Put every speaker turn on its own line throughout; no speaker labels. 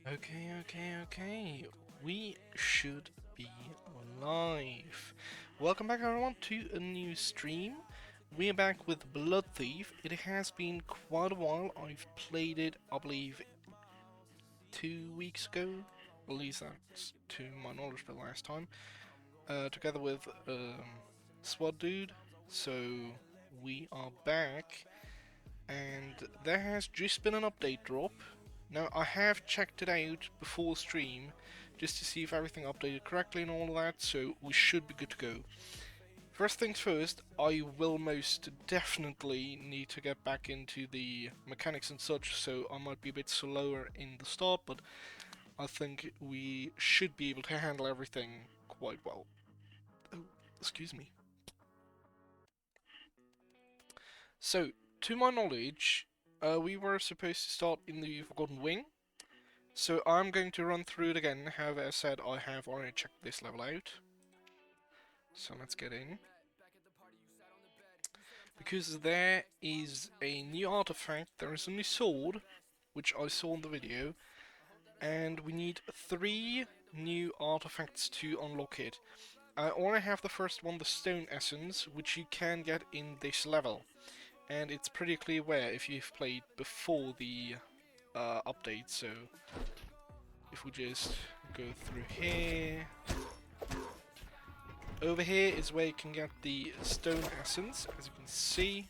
Okay. We should be live. Welcome back everyone to a new stream. We are back with Blood Thief. It has been quite a while. I've played it, I believe, 2 weeks ago. At least that's to my knowledge the last time. Together with SWAT Dude. So we are back. And there has just been an update drop. Now, I have checked it out before stream, just to see if everything updated correctly and all of that, so we should be good to go. First things first, I will most definitely need to get back into the mechanics and such, so I might be a bit slower in the start, but I think we should be able to handle everything quite well. Oh, excuse me. So, to my knowledge, we were supposed to start in the Forgotten Wing. So I'm going to run through it again. However, as said, I have already checked this level out. So let's get in. Because there is a new artifact, there is a new sword, which I saw in the video, and we need 3 new artifacts to unlock it. I already have the first one, the Stone Essence, which you can get in this level. And it's pretty clear where if you've played before the update, so if we just go through here. Over here is where you can get the Stone Essence, as you can see.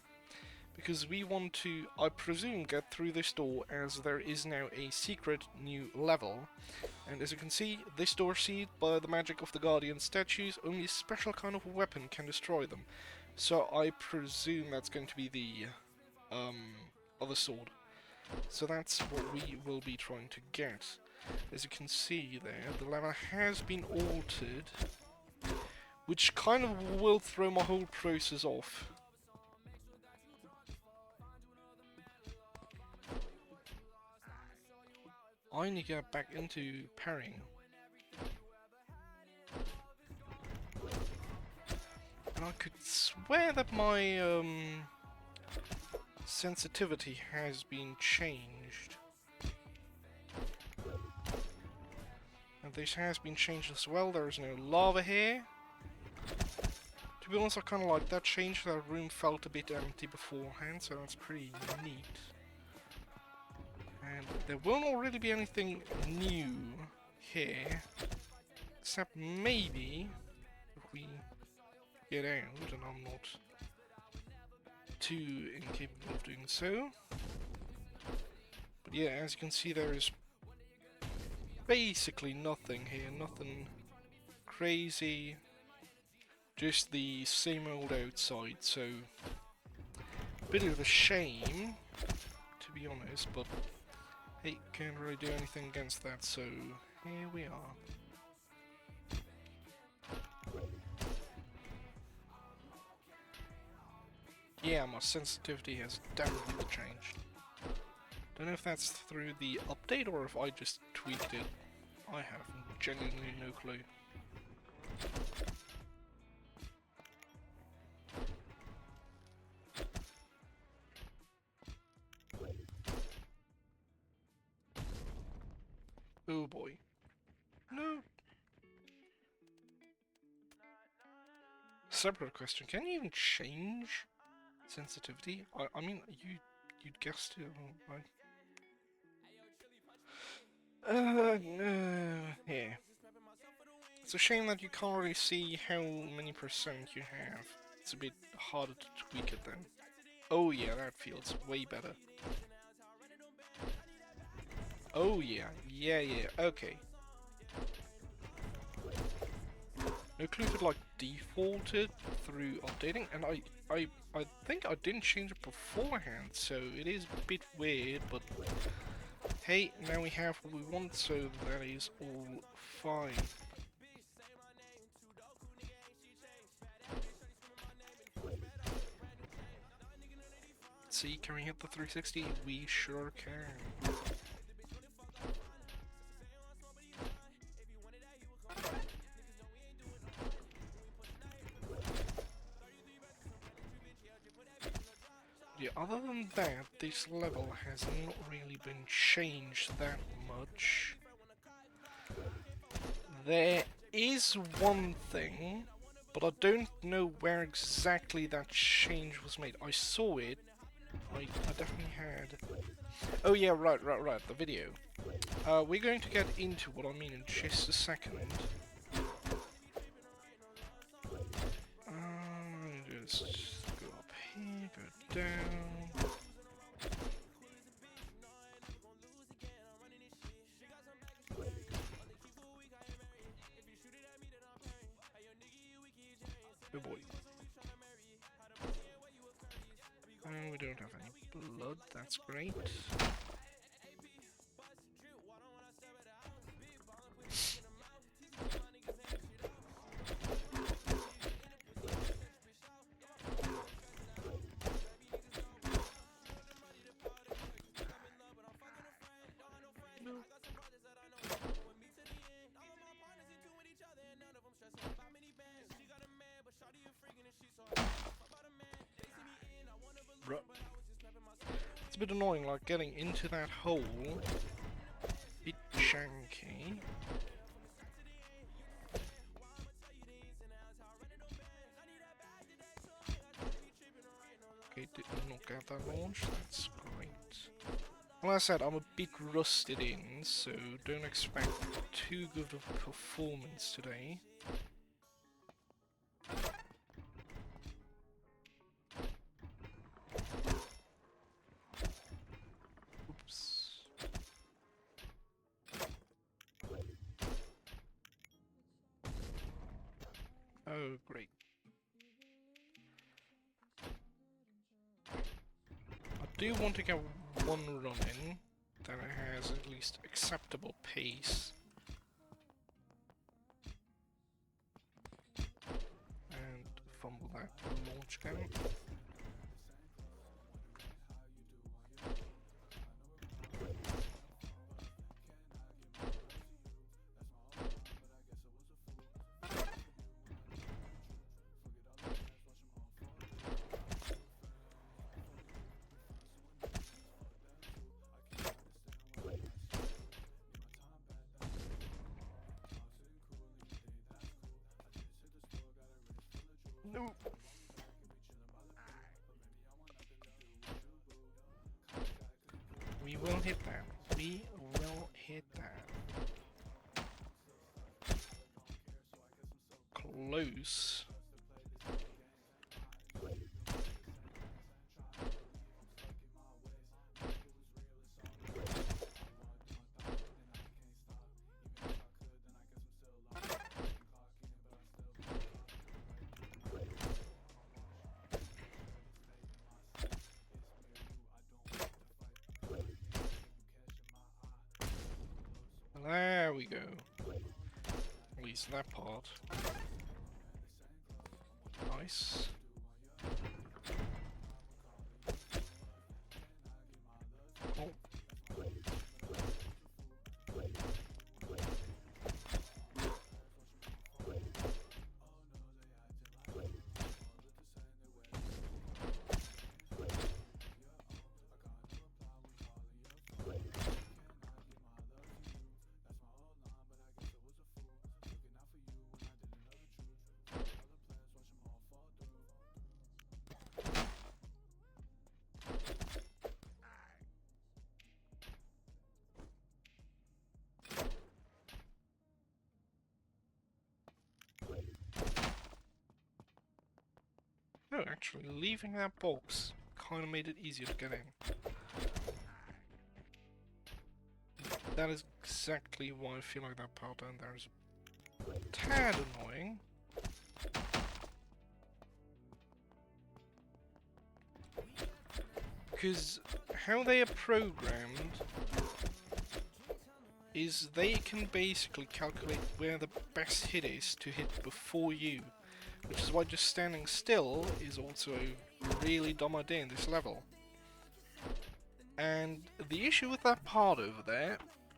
Because we want to, I presume, get through this door, as there is now a secret new level. And as you can see, this door sealed by the magic of the Guardian statues, only a special kind of weapon can destroy them. So I presume that's going to be the other sword. So that's what we will be trying to get. As you can see there, the level has been altered, which kind of will throw my whole process off. I need to get back into parrying. And I could swear that my sensitivity has been changed. And this has been changed as well. There is no lava here. To be honest, I kind of like that change. That room felt a bit empty beforehand, so that's pretty neat. And there will not really be anything new here, except maybe if we get out, and I'm not too incapable of doing so. But yeah, as you can see, there is basically nothing here, nothing crazy, just the same old outside, so a bit of a shame, to be honest, but hey, can't really do anything against that, so here we are. Yeah, my sensitivity has definitely changed. Don't know if that's through the update or if I just tweaked it. I have genuinely no clue. Oh boy. No. Separate question. Can you even change sensitivity? I mean, you'd guess to, right? Yeah. It's a shame that you can't really see how many percent you have. It's a bit harder to tweak it then. Oh yeah, that feels way better. Oh yeah, okay. No clue if it like defaulted through updating, and I think I didn't change it beforehand, so it is a bit weird, but hey, now we have what we want, so that is all fine. Let's see, can we hit the 360? We sure can. Yeah, other than that, this level has not really been changed that much. There is one thing, but I don't know where exactly that change was made. I saw it. I definitely had. Oh yeah, right, the video. We're going to get into what I mean in just a second. Just go up here, go down. Oh boy. We don't have any blood, that's great. It's a bit annoying, like getting into that hole. Bit janky. Okay, did not get that launch, that's great. Well, as I said, I'm a bit rusted in, so don't expect too good of a performance today. Oops. Oh, great. I do want to get one run in that has at least acceptable pace. And fumble that launch again. No. We will hit that. We will hit that. Close. There we go. At least that part. Nice. Oh. No, actually, leaving that box kind of made it easier to get in. That is exactly why I feel like that part down there is a tad annoying. Because how they are programmed is they can basically calculate where the best hit is to hit before you. Which is why just standing still is also a really dumb idea in this level. And the issue with that part over there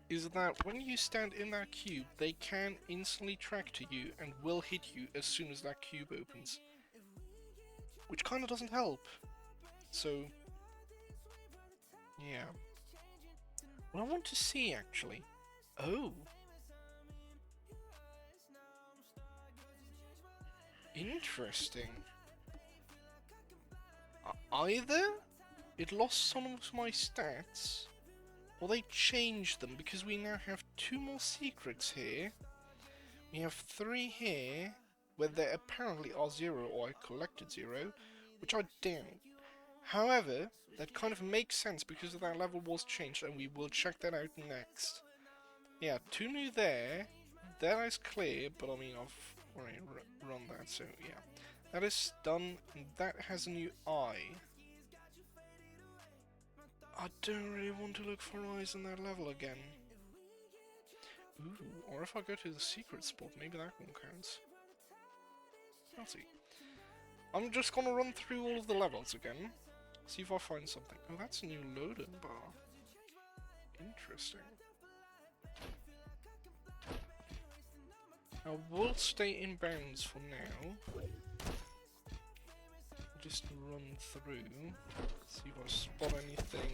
is that when you stand in that cube, they can instantly track to you and will hit you as soon as that cube opens. Which kind of doesn't help. So, yeah. What I want to see, actually... Oh! Interesting. Either it lost some of my stats, or they changed them, because we now have 2 more secrets here. We have 3 here, where they apparently are 0, or I collected 0, which I doubt. However, that kind of makes sense because that level was changed, and we will check that out next. Yeah, 2 new there. That is clear, but I mean, I've already run that, so yeah. That is done, and that has a new eye. I don't really want to look for eyes in that level again. Ooh, or if I go to the secret spot, maybe that one counts. I'll see. I'm just gonna run through all of the levels again. See if I find something. Oh, that's a new loading bar. Interesting. I will stay in bounds for now. Just run through. See if I spot anything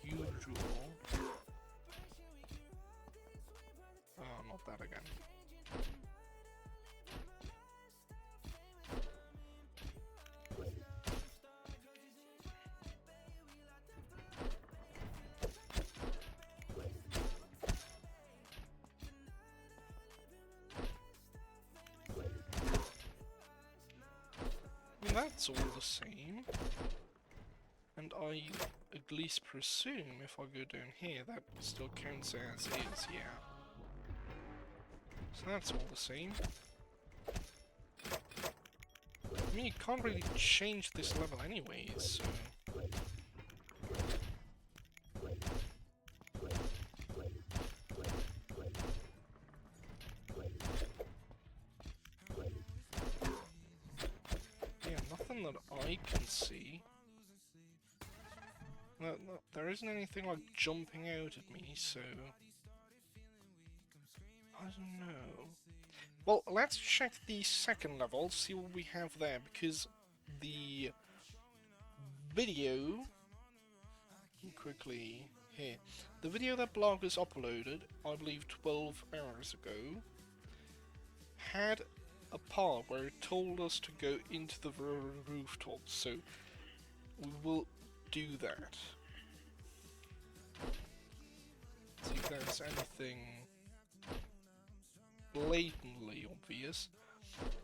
unusual. Oh, not that again. That's all the same. And I at least presume if I go down here that still counts as is, yeah. So that's all the same. I mean, you can't really change this level anyways, so... yeah, nothing that I can see. No, there isn't anything like jumping out at me, so... I don't know. Well, let's check the second level, see what we have there, because the video... quickly here. The video that Bloggers uploaded, I believe 12 hours ago, had a part where it told us to go into the rooftop, so we will do that. See if there's anything blatantly obvious.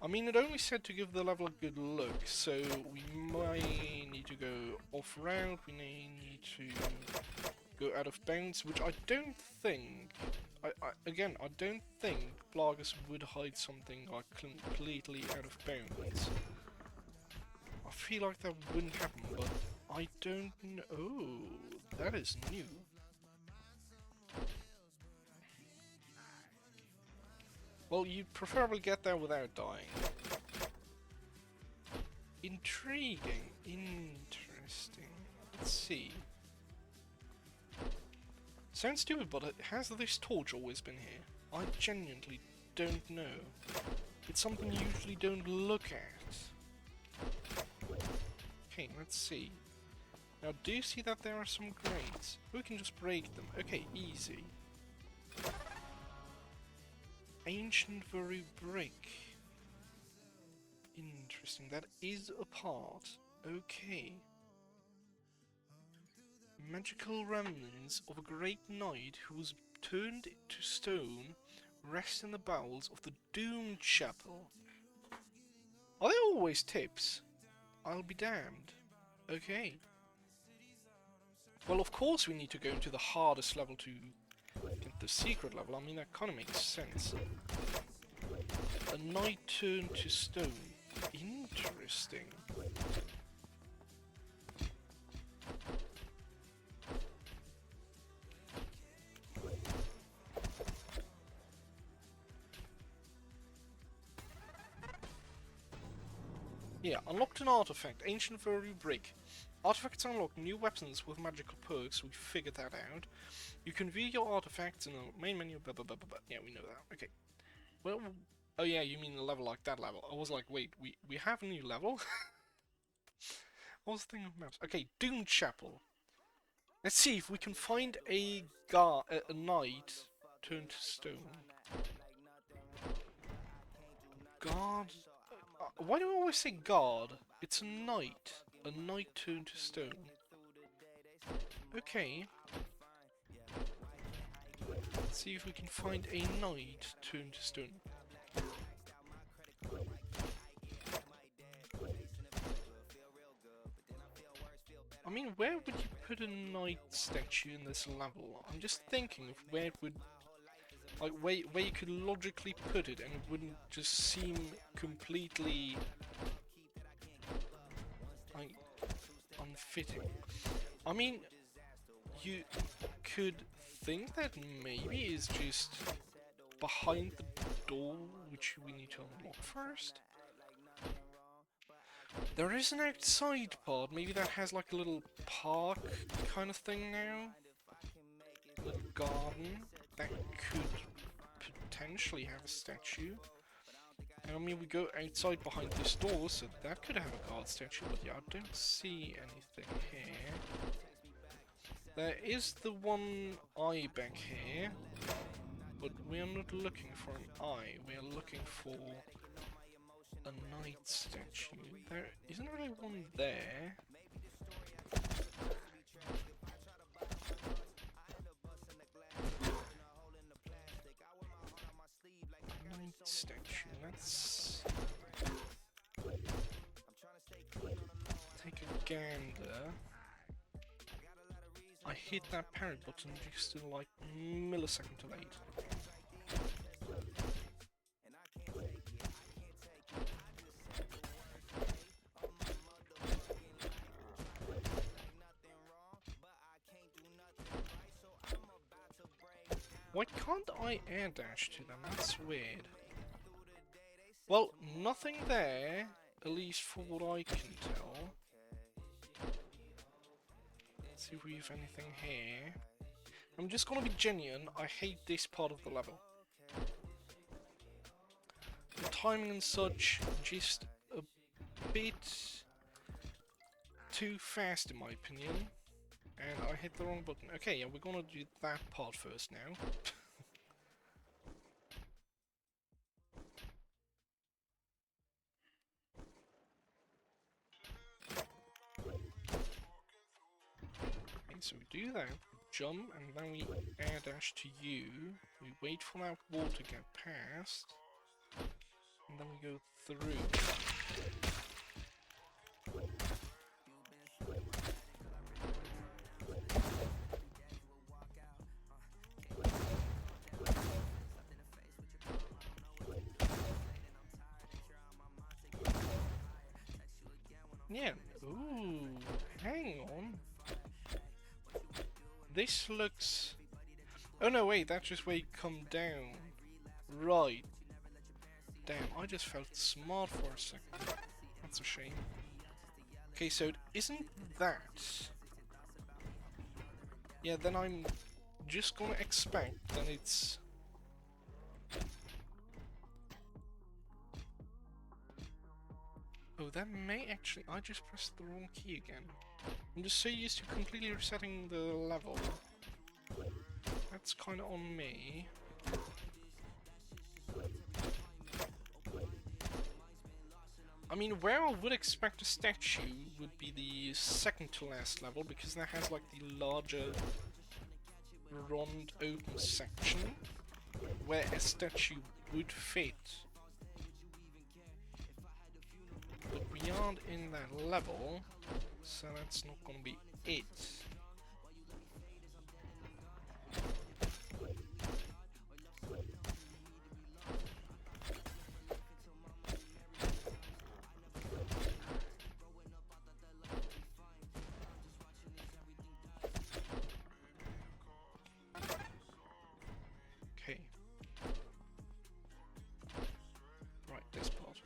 I mean, it only said to give the level a good look, so we might need to go off route, we may need to go out of bounds, which I don't think... Again, I don't think Bloggers would hide something like completely out of bounds. I feel like that wouldn't happen, but I don't know. Oh, that is new. Well, you'd preferably get there without dying. Intriguing. Interesting. Let's see. Sounds stupid, but has this torch always been here? I genuinely don't know. It's something you usually don't look at. Okay, let's see. Now, do you see that there are some grates? We can just break them. Okay, easy. Ancient Very Brick. Interesting, that is a part. Okay. Magical remnants of a great knight who was turned to stone rest in the bowels of the Doomed Chapel. Are they always tips? I'll be damned. Okay. Well, of course we need to go into the hardest level to get the secret level. I mean, that kind of makes sense. A knight turned to stone. Interesting. Yeah, unlocked an artifact, Ancient Very Brick. Artifacts unlock new weapons with magical perks, we figured that out. You can view your artifacts in the main menu, blah blah blah blah blah. Yeah, we know that. Okay. Well, oh yeah, you mean a level like that level. I was like, wait, we have a new level? What was the thing of maps? Okay, Doomed Chapel. Let's see if we can find a knight turned to stone. God... Why do I always say guard? It's a knight. A knight turned to stone. Okay. Let's see if we can find a knight turned to stone. I mean, where would you put a knight statue in this level? I'm just thinking of where it would... Like, where you could logically put it and it wouldn't just seem completely... like, unfitting. I mean, you could think that maybe it's just behind the door, which we need to unlock first. There is an outside part, maybe that has like a little park kind of thing now. A little garden that could potentially have a statue. And I mean, we go outside behind this door, so that could have a guard statue, but yeah, I don't see anything here. There is the one eye back here, but we are not looking for an eye, we are looking for a knight statue. There isn't really one there. Knight statue, let's take a gander. I hit that parry button just in like millisecond too late. Why can't I air dash to them? That's weird. Well, nothing there, at least for what I can tell. Let's see if we have anything here. I'm just gonna be genuine, I hate this part of the level. The timing and such, just a bit too fast in my opinion. And I hit the wrong button. Okay, yeah, we're gonna do that part first now. Okay, so we do that, jump, and then we air dash to you. We wait for that wall to get past, and then we go through. Yeah, ooh, hang on. This looks... Oh no, wait, that's just where you come down. Right. Damn, I just felt smart for a second. That's a shame. Okay, so it isn't that. Yeah, then I'm just gonna expect that it's... Oh, that may actually... I just pressed the wrong key again. I'm just so used to completely resetting the level. That's kinda on me. I mean, where I would expect a statue would be the second to last level, because that has like the larger round open section where a statue would fit. But we aren't in that level, so that's not gonna be it. Okay. Right, this part.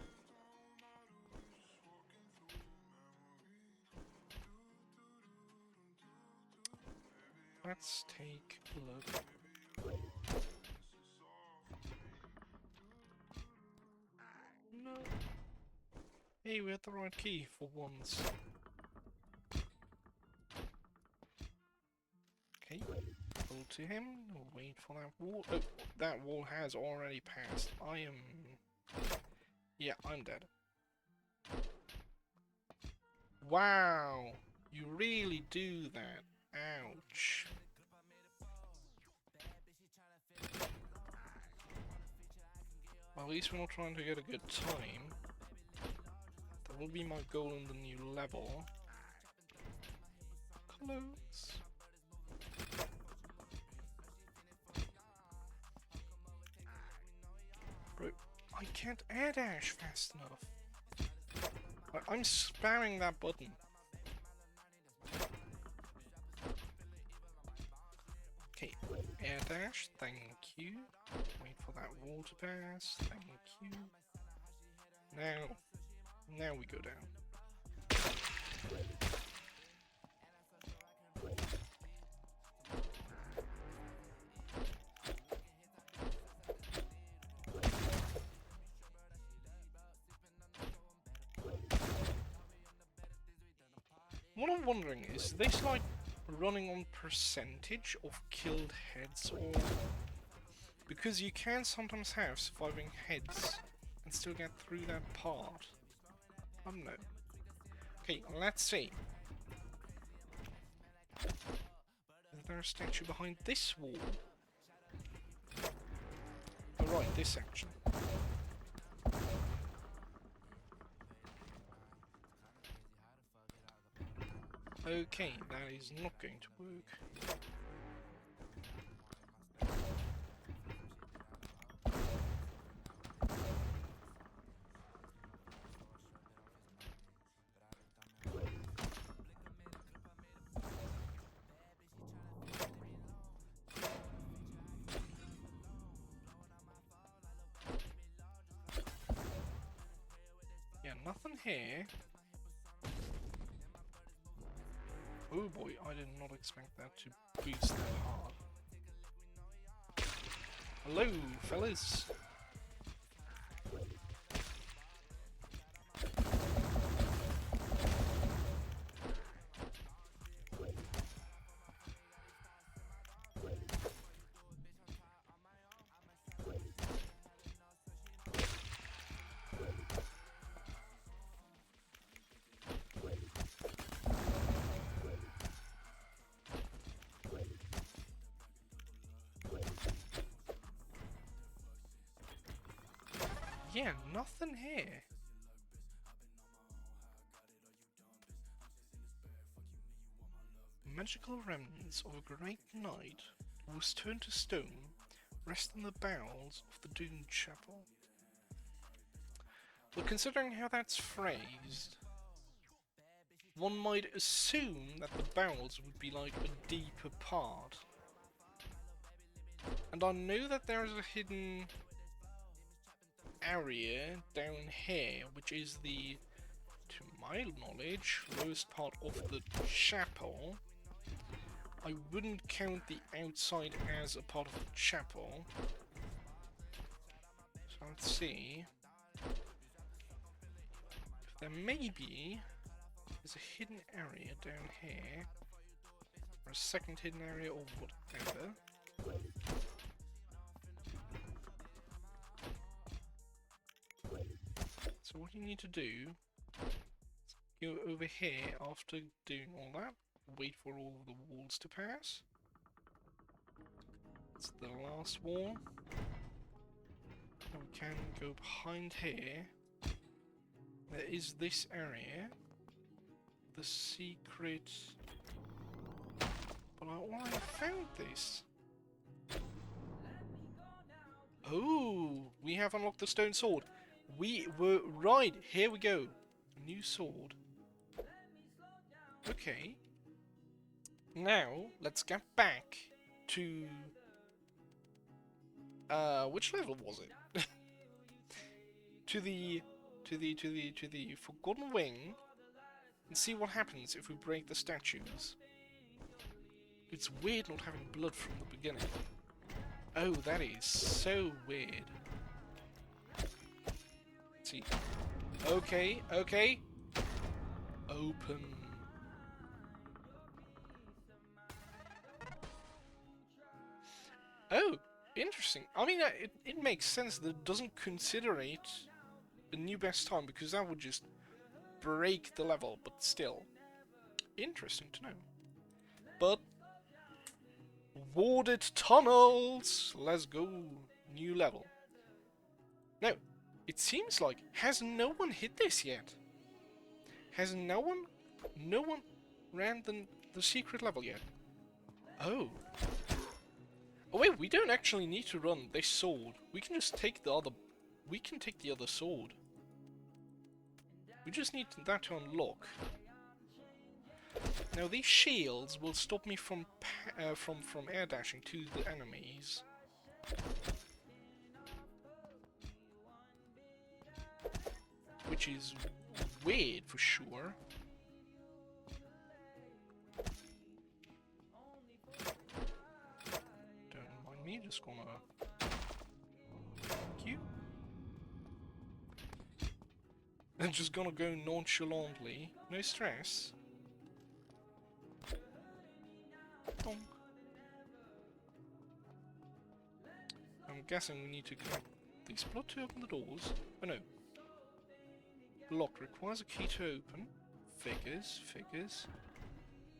Let's take a look. No. Hey, we had the right key for once. Okay, pull to him, wait for that wall. Oh, that wall has already passed. I am... Yeah, I'm dead. Wow! You really do that. Ouch. Well, at least we're not trying to get a good time. That will be my goal in the new level. Close. Bro, I can't air dash fast enough. I'm spamming that button. Okay, air dash, thank you. Wait for that wall to pass, thank you. Now we go down. What I'm wondering is this like running on percentage of killed heads, or because you can sometimes have surviving heads and still get through that part. I don't know. Okay, let's see. Is there a statue behind this wall? Oh right, this section. Okay, that is not going to work. Yeah, nothing here. Oh boy, I did not expect that to boost that hard. Hello, fellas. Yeah, nothing here. Magical remnants of a great knight who was turned to stone rest in the bowels of the doomed chapel. But considering how that's phrased, one might assume that the bowels would be like a deeper part. And I know that there is a hidden area down here, which is the, to my knowledge, lowest part of the chapel. I wouldn't count the outside as a part of the chapel. So let's see. If there may be, there's a hidden area down here, or a second hidden area, or whatever. So what you need to do is go over here after doing all that, wait for all of the walls to pass. It's the last wall. And we can go behind here. There is this area. The secret... But I already found this. Oh, we have unlocked the stone sword. We were right. Here we go. New sword. Okay. Now let's get back to which level was it? to the Forgotten Wing and see what happens if we break the statues. It's weird not having blood from the beginning. Oh, that is so weird. Let's see. Okay, okay. Open. Oh, interesting. I mean, it makes sense that it doesn't consider it a new best time, because that would just break the level, but still. Interesting to know. But warded tunnels! Let's go. New level. Now, it seems like, has no one hit this yet? Has no one ran the secret level yet? Oh. Oh wait, we don't actually need to run this sword. We can just take the other... We can take the other sword. We just need that to unlock. Now these shields will stop me from air dashing to the enemies. Which is weird for sure. Don't mind me, just gonna... Thank you. I'm just gonna go nonchalantly. No stress. Bonk. I'm guessing we need to collect the explode to open the doors. Oh no. Locked. Requires a key to open. Figures.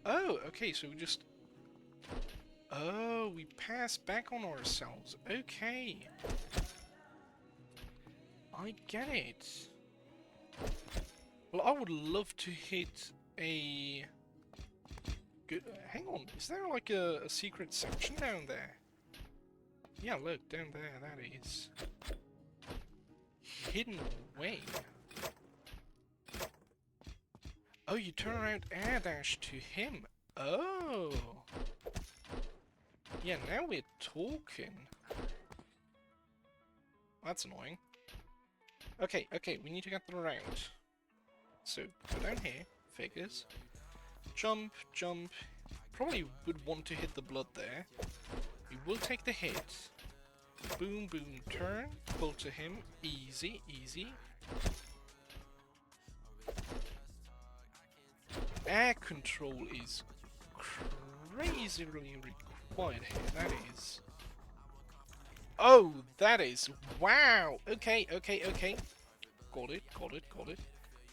Oh, okay, so we just... Oh, we pass back on ourselves. Okay. I get it. Well, I would love to hit a... Good... Hang on, is there like a secret section down there? Yeah, look, down there, that is... Hidden away. Oh, you turn around air dash to him. Oh. Yeah, now we're talking. That's annoying. Okay, we need to get the round. So, go down here, figures. Jump. Probably would want to hit the blood there. We will take the hit. Boom, turn. Pull to him. Easy. Air control is crazily required here, that is. Oh, that is... Wow! Okay. Got it.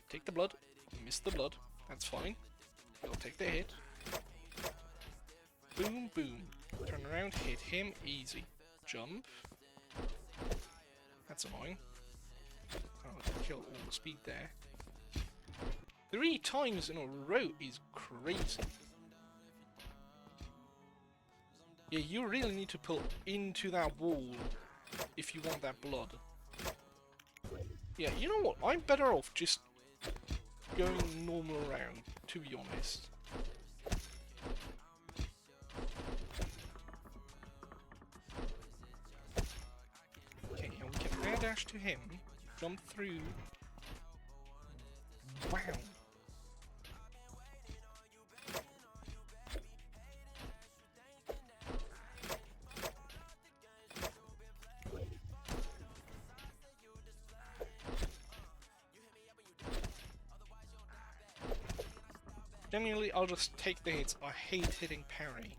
Take the blood. Miss the blood. That's fine. We'll take the hit. Boom. Turn around, hit him. Easy. Jump. That's annoying. Oh, kill all the speed there. 3 times in a row is crazy. Yeah, you really need to pull into that wall if you want that blood. Yeah, you know what? I'm better off just going normal around, to be honest. Okay, and we can air dash to him, jump through. Wow. Generally, I'll just take the hits. I hate hitting parry.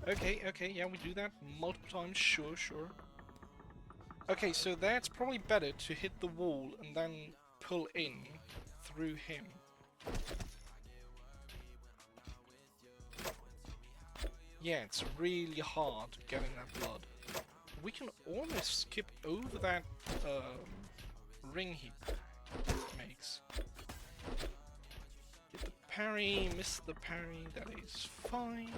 Okay, yeah, we do that multiple times, sure. Okay, so that's probably better to hit the wall and then pull in through him. Yeah, it's really hard getting that blood. We can almost skip over that ring he makes. Get the parry, miss the parry, that is fine.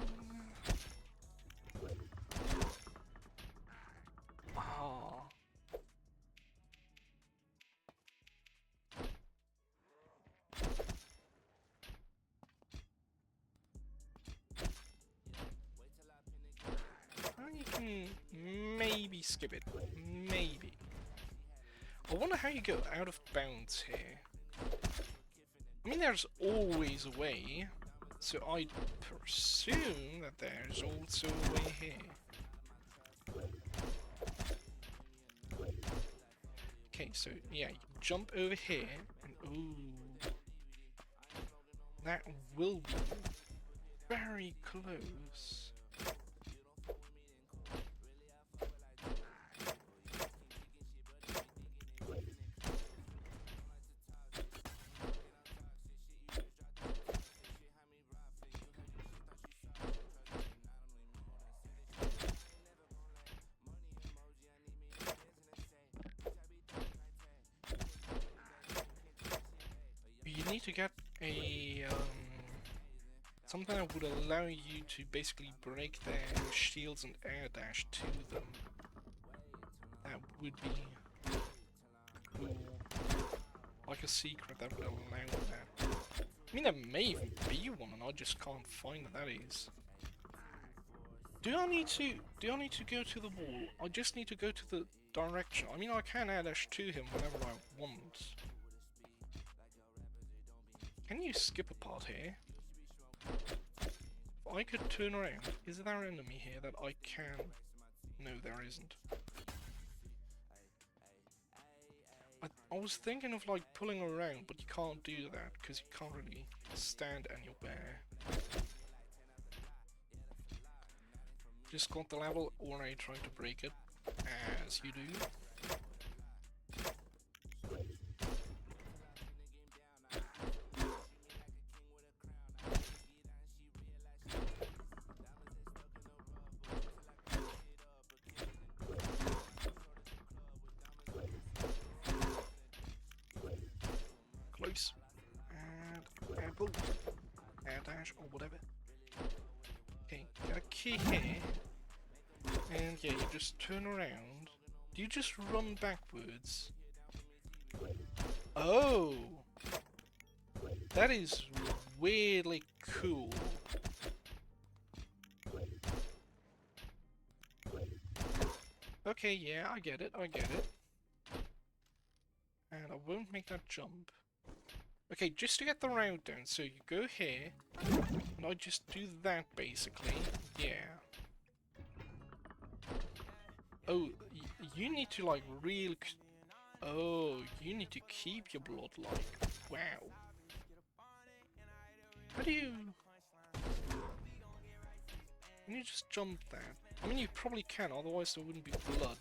Ah. You can maybe skip it, maybe. I wonder how you go out of bounds here. I mean, there's always a way, so I presume that there's also a way here. Okay, so yeah, you jump over here, and ooh, that will be very close. need to get a something that would allow you to basically break their shields and air dash to them. That would be cool. Like a secret that would allow that. I mean, there may even be one, and I just can't find that is. Do I need to go to the wall? I just need to go to the direction. I mean, I can air dash to him whenever I want. Can you skip a part here? If I could turn around, is there an enemy here that I can? No, there isn't. I was thinking of like pulling around, but you can't do that because you can't really stand anywhere. Just got the level, or are you trying to break it? As you do. Close. And apple. Air dash or whatever. Okay, got a key here. And yeah, you just turn around. Do you just run backwards? Oh! That is weirdly cool. Okay, yeah, I get it, And I won't make that jump. Okay, just to get the route down, so you go here, and I just do that basically. Yeah. Oh, you need to like real. Oh, you need to keep your bloodline. Wow. How do you? Can you just jump that? I mean, you probably can, otherwise there wouldn't be blood.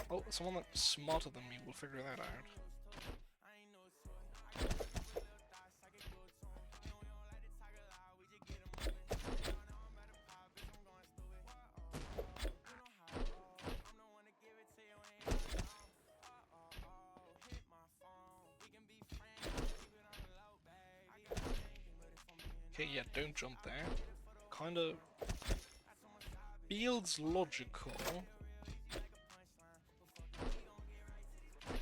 Oh, someone that's smarter than me will figure that out. Okay, yeah, don't jump there. Kinda feels logical.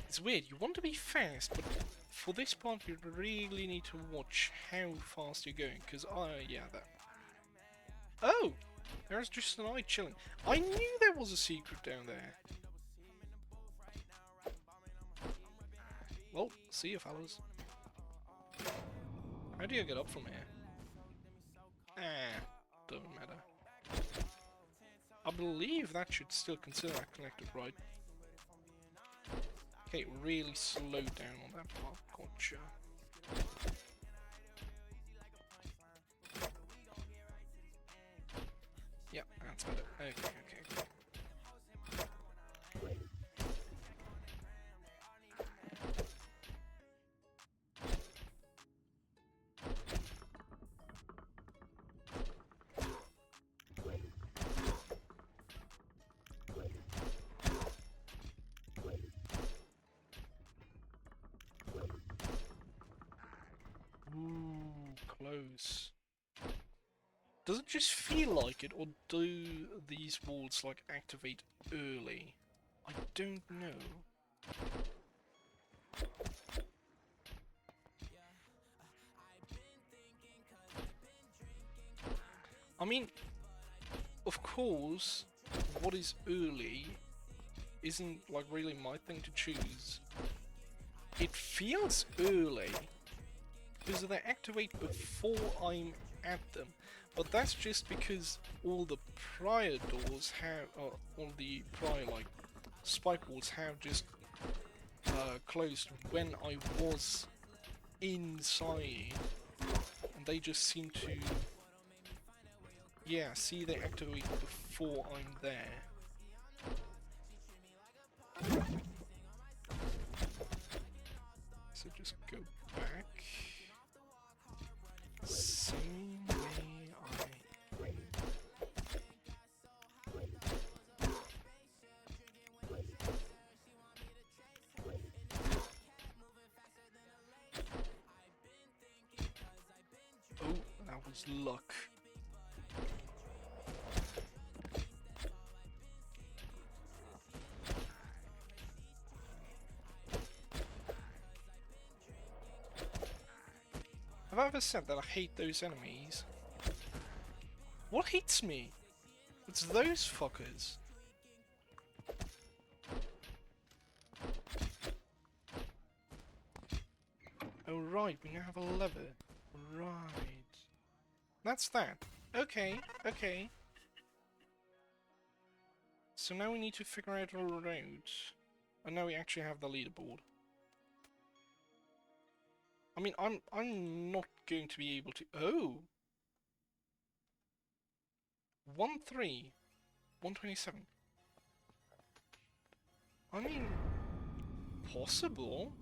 It's weird, you want to be fast, but for this part you really need to watch how fast you're going, because, yeah, that... Oh! There's just an eye chilling. I knew there was a secret down there. Well, see you fellas. How do you get up from here? Doesn't matter. I believe that should still consider that collected, right? Okay, really slow down on that part. Gotcha. Yeah, that's better. Okay, okay. Ooh, close. Does it just feel like it, or do these walls like activate early? I don't know. I mean, of course, what is early isn't like really my thing to choose. It feels early because they activate before I'm at them, but that's just because all the prior doors have, all the prior like spike walls have just closed when I was inside, and they just seem to, yeah, see they activate before I'm there. So just go back. Same way I came. was luck. Have I ever said that I hate those enemies? What hates me? It's those fuckers. Oh right, we now have a lever. Right. That's that. Okay, okay. So now we need to figure out our route. And now we actually have the leaderboard. I mean, I'm not going to be able to... Oh! 1-3. 127. I mean... Possible?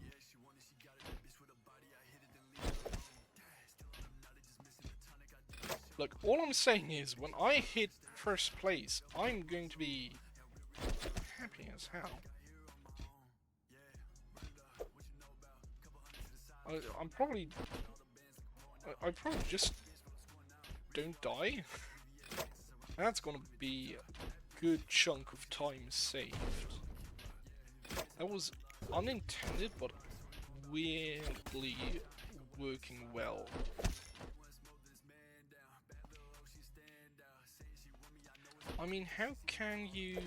Look, all I'm saying is, when I hit first place, I'm going to be happy as hell. I'm probably... I probably just don't die. That's gonna be a good chunk of time saved. That was unintended, but weirdly working well. I mean, how can you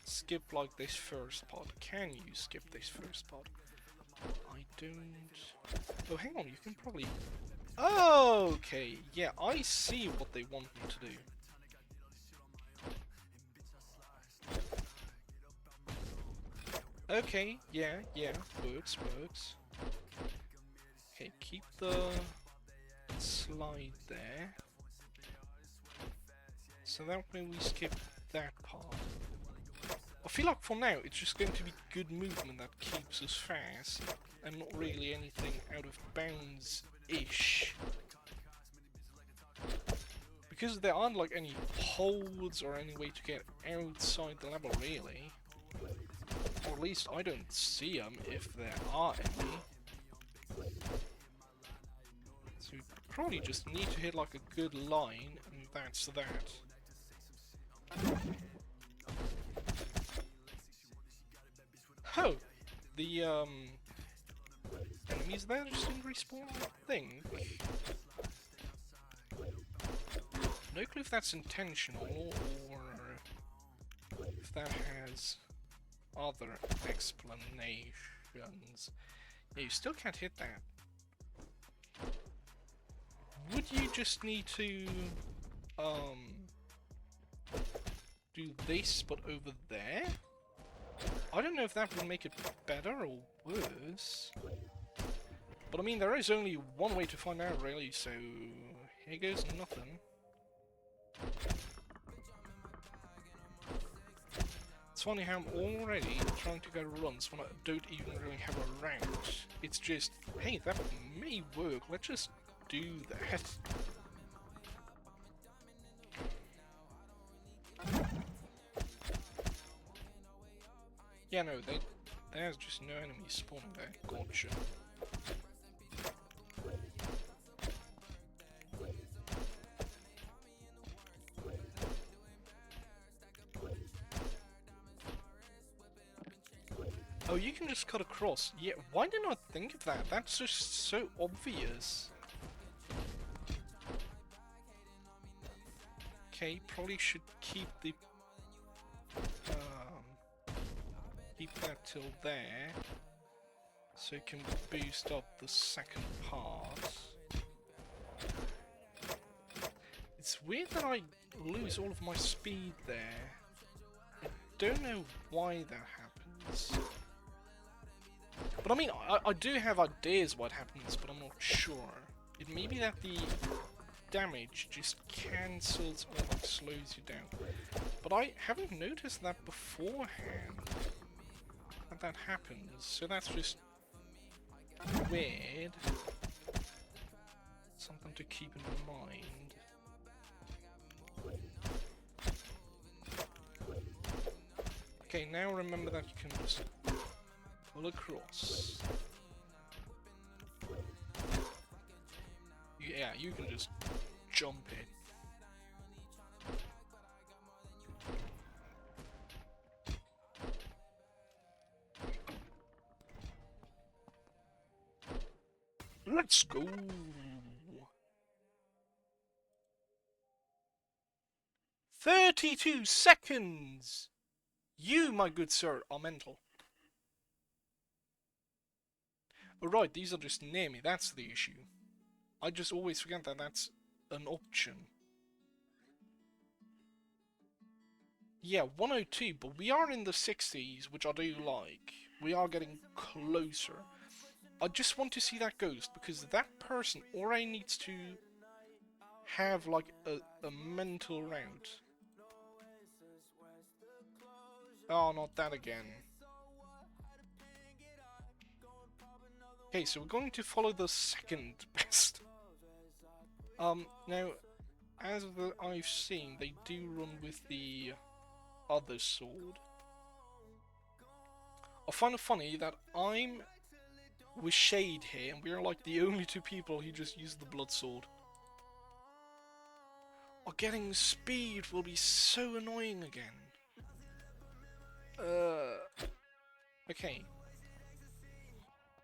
skip like this first part? Can you skip this first part? I don't... Oh, hang on, you can probably... Oh, okay, yeah, I see what they want me to do. Okay, yeah, works. Okay, keep the slide there. So that way we skip that part. I feel like for now it's just going to be good movement that keeps us fast, and not really anything out of bounds-ish. Because there aren't like any holds or any way to get outside the level really. Or at least I don't see them if there are any. So we probably just need to hit like a good line, and that's that. Oh! The enemies there just didn't respawn, I think. No clue if that's intentional or if that has other explanations. Yeah, you still can't hit that. Would you just need to do this but over there? I don't know if that would make it better or worse. But I mean, there is only one way to find out really, so here goes nothing. It's funny how I'm already trying to go runs when I don't even really have a route. It's just, hey, that may work, let's just do that. Yeah, no, there's just no enemies spawning there. Gotcha. Oh, you can just cut across. Yeah, why didn't I think of that? That's just so obvious. Okay, probably should keep the... keep that till there, so it can boost up the second part. It's weird that I lose all of my speed there. I don't know why that happens. But I mean, I do have ideas what happens, but I'm not sure. It may be that the damage just cancels or like slows you down. But I haven't noticed that beforehand. That happens, so that's just weird. Something to keep in mind. Okay, now remember that you can just pull across. Yeah, you can just jump it. Let's go! 32 seconds! You, my good sir, are mental. Alright, these are just near me, that's the issue. I just always forget that that's an option. Yeah, 102, but we are in the 60s, which I do like. We are getting closer. I just want to see that ghost, because that person already needs to have, like, a mental route. Oh, not that again. Okay, so we're going to follow the second best. Now, as I've seen, they do run with the other sword. I find it funny that I'm with Shade here, and we're like the only two people who just use the blood sword. Oh, getting speed will be so annoying again. Okay.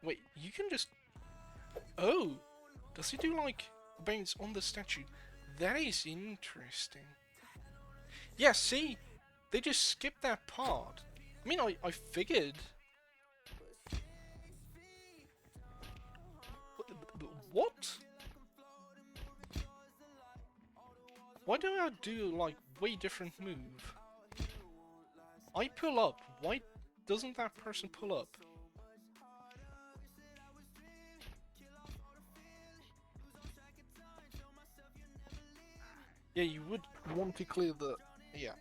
Wait, you can just... Oh! Does he do, like, bounce on the statue? That is interesting. Yeah, see? They just skipped that part. I mean, I figured... What? Why do I do, like, way different move? I pull up. Why doesn't that person pull up? Yeah, you would want to clear the... Yeah.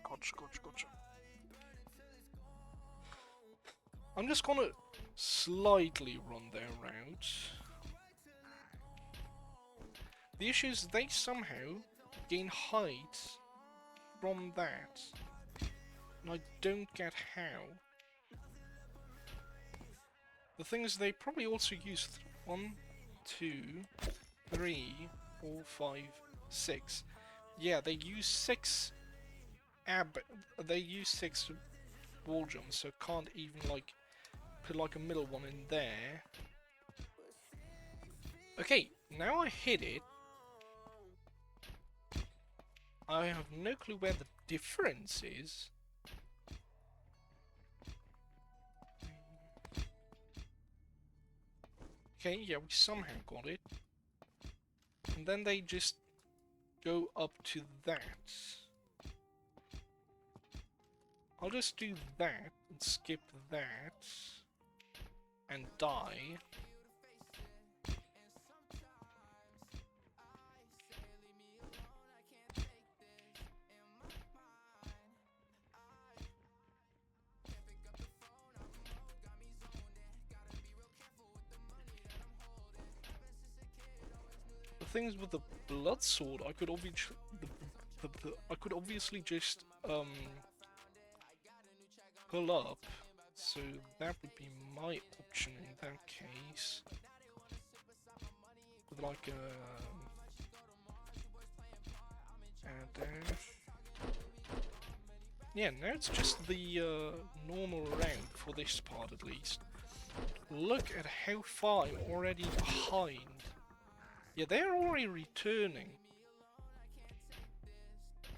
Gotcha. I'm just gonna slightly run their route. The issue is they somehow gain height from that. And I don't get how. The thing is, they probably also use 1, 2, 3, 4, 5, 6. Yeah, they use 6 they use 6 wall jumps, so can't even like put like a middle one in there. Okay, now I hit it. I have no clue where the difference is. Okay, yeah, we somehow got it. And then they just go up to that. I'll just do that and skip that and die. The things with the blood sword, I could obviously just pull up, so that would be my option in that case. With like a dash. Yeah, now it's just the normal round for this part at least. Look at how far I'm already behind. Yeah, they're already returning.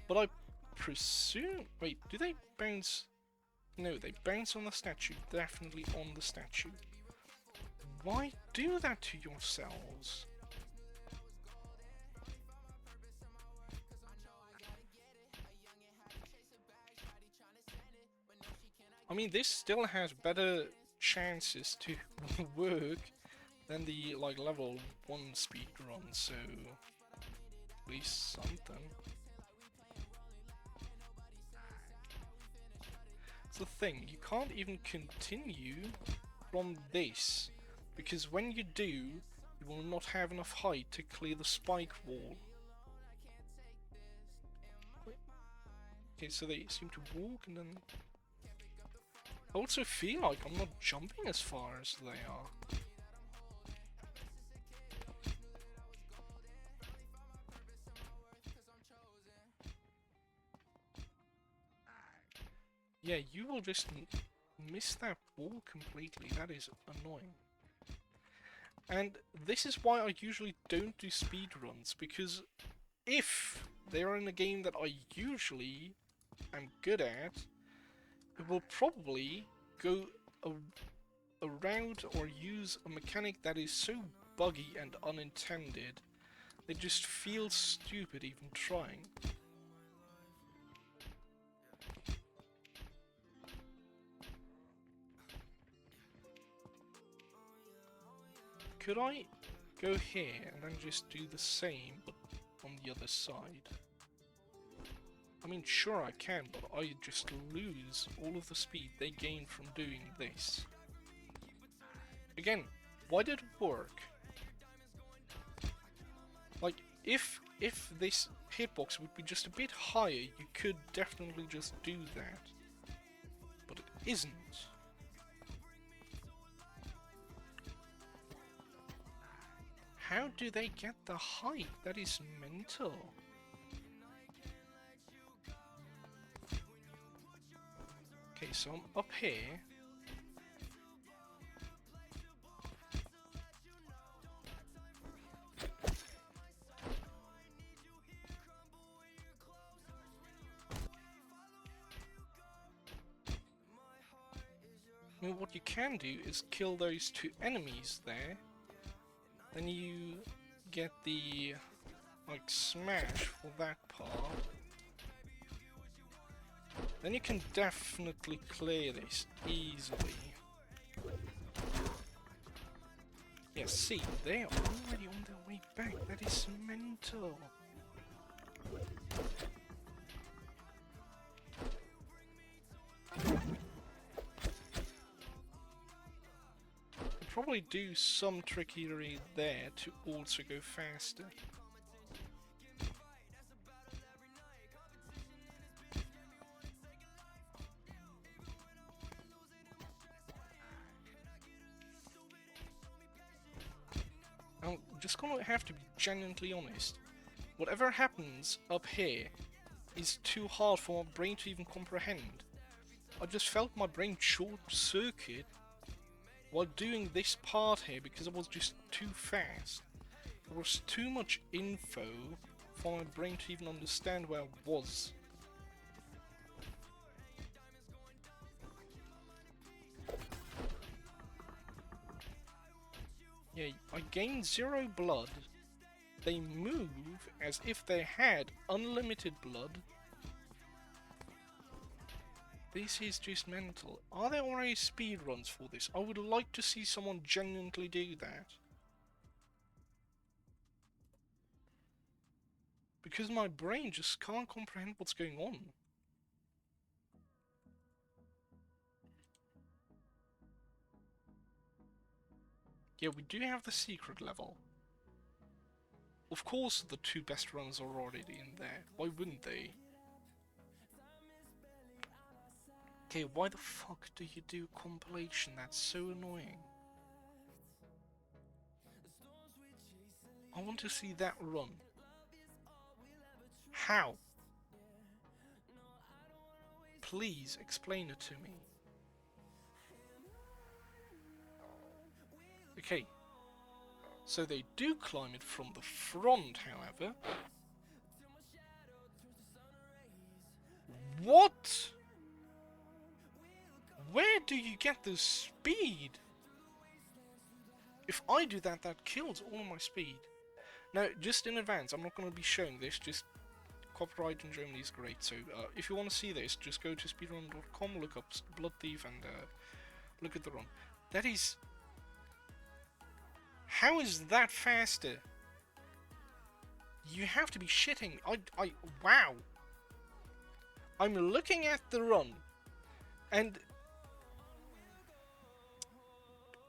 But I presume... Wait, do they bounce? No, they bounce on the statue. Definitely on the statue. Why do that to yourselves? I mean, this still has better chances to work than the like level 1 speed run, so at least something. It's the thing, you can't even continue from this, because when you do, you will not have enough height to clear the spike wall. Okay, so they seem to walk and then... I also feel like I'm not jumping as far as they are. Yeah, you will just miss that wall completely. That is annoying. And this is why I usually don't do speedruns, because if they're in a game that I usually am good at, it will probably go around or use a mechanic that is so buggy and unintended, they just feel stupid even trying. Could I go here and then just do the same, but on the other side? I mean, sure I can, but I just lose all of the speed they gain from doing this. Again, why did it work? Like, if this hitbox would be just a bit higher, you could definitely just do that. But it isn't. How do they get the height? That is mental. Okay, so I'm up here. I mean, what you can do is kill those two enemies there. Then you get the, like, smash for that part. Then you can definitely clear this easily. Yeah, see, they are already on their way back. That is mental. Probably do some trickery there to also go faster. I'm just gonna have to be genuinely honest. Whatever happens up here is too hard for my brain to even comprehend. I just felt my brain short circuit while doing this part here because I was just too fast. There was too much info for my brain to even understand where I was. Yeah, I gained 0 blood. They move as if they had unlimited blood. This is just mental. Are there already speedruns for this? I would like to see someone genuinely do that. Because my brain just can't comprehend what's going on. Yeah, we do have the secret level. Of course the 2 best runs are already in there. Why wouldn't they? Okay, why the fuck do you do compilation? That's so annoying. I want to see that run. How? Please explain it to me. Okay. So they do climb it from the front, however. What? Where do you get the speed? If I do that, that kills all my speed. Now, just in advance, I'm not going to be showing this, just copyright in Germany is great, so if you want to see this, just go to speedrun.com, look up Blood Thief, and look at the run. That is... How is that faster? You have to be shitting. Wow. I'm looking at the run, and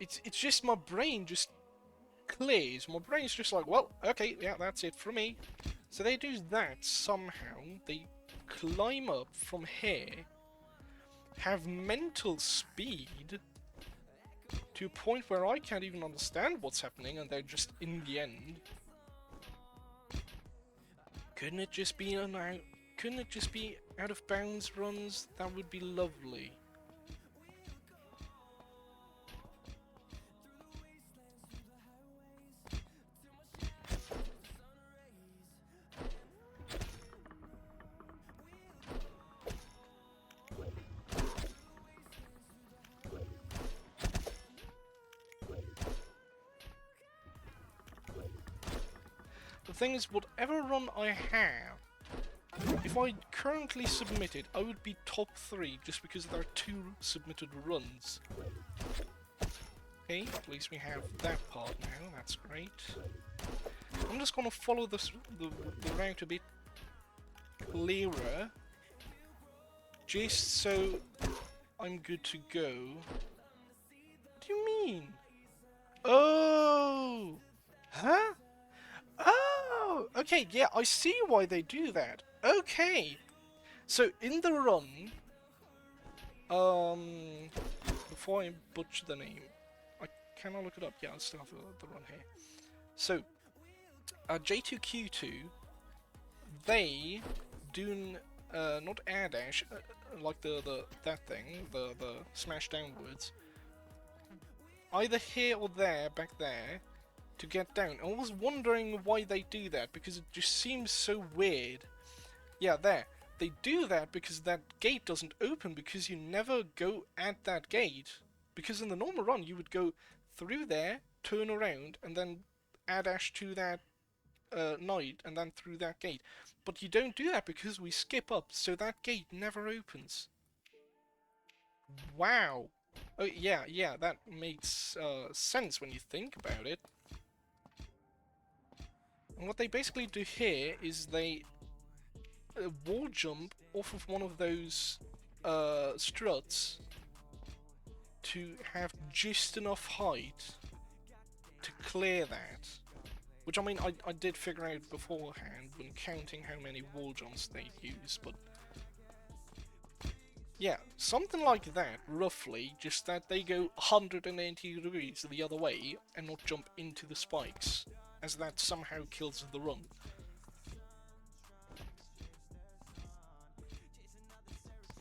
it's just my brain just clears. My brain's just like, well, okay, yeah, that's it for me. So they do that somehow. They climb up from here, have mental speed to a point where I can't even understand what's happening, and they're just in the end. Couldn't it just be out of bounds runs, that would be lovely. The thing is, whatever run I have, if I currently submitted, I would be top 3 just because there are 2 submitted runs. Okay, at least we have that part now, that's great. I'm just gonna follow the route a bit clearer, just so I'm good to go. What do you mean? Oh! Huh? Oh! Okay, yeah, I see why they do that. Okay! So, in the run, before I butcher the name, can I look it up? Yeah, I still have the run here. So, J2Q2, they do not air dash, like that thing, the smash downwards, either here or there, back there, to get down. I was wondering why they do that, because it just seems so weird. Yeah, there. They do that because that gate doesn't open, because you never go at that gate. Because in the normal run, you would go through there, turn around, and then air dash to that knight, and then through that gate. But you don't do that because we skip up, so that gate never opens. Wow. Oh, yeah, that makes sense when you think about it. And what they basically do here is they wall jump off of one of those struts to have just enough height to clear that. Which, I mean, I did figure out beforehand when counting how many wall jumps they use, but yeah, something like that, roughly, just that they go 180 degrees the other way and not jump into the spikes, as that somehow kills the run.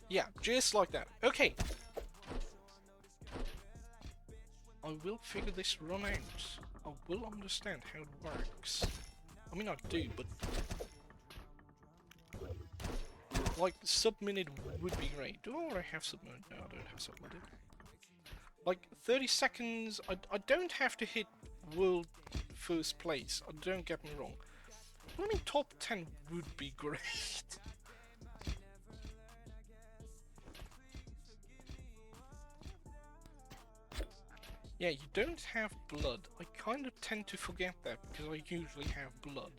Yeah, just like that. Okay. I will figure this run out. I will understand how it works. I mean, I do, but like, submitted would be great. Do I already have submitted? No, I don't have submitted. Like, 30 seconds, I don't have to hit world first place, don't get me wrong. I mean, top 10 would be great. Yeah, you don't have blood. I kind of tend to forget that, because I usually have blood.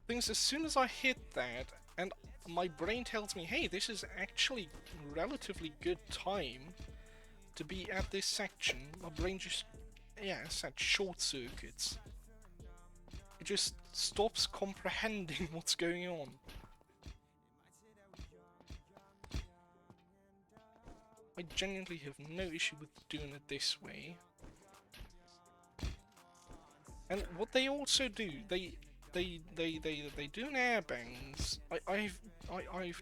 Things, as soon as I hit that, and my brain tells me, hey, this is actually relatively good time to be at this section, my brain just, yeah, it's that short circuits. It just stops comprehending what's going on. I genuinely have no issue with doing it this way. And what they also do, they do an air bounce. I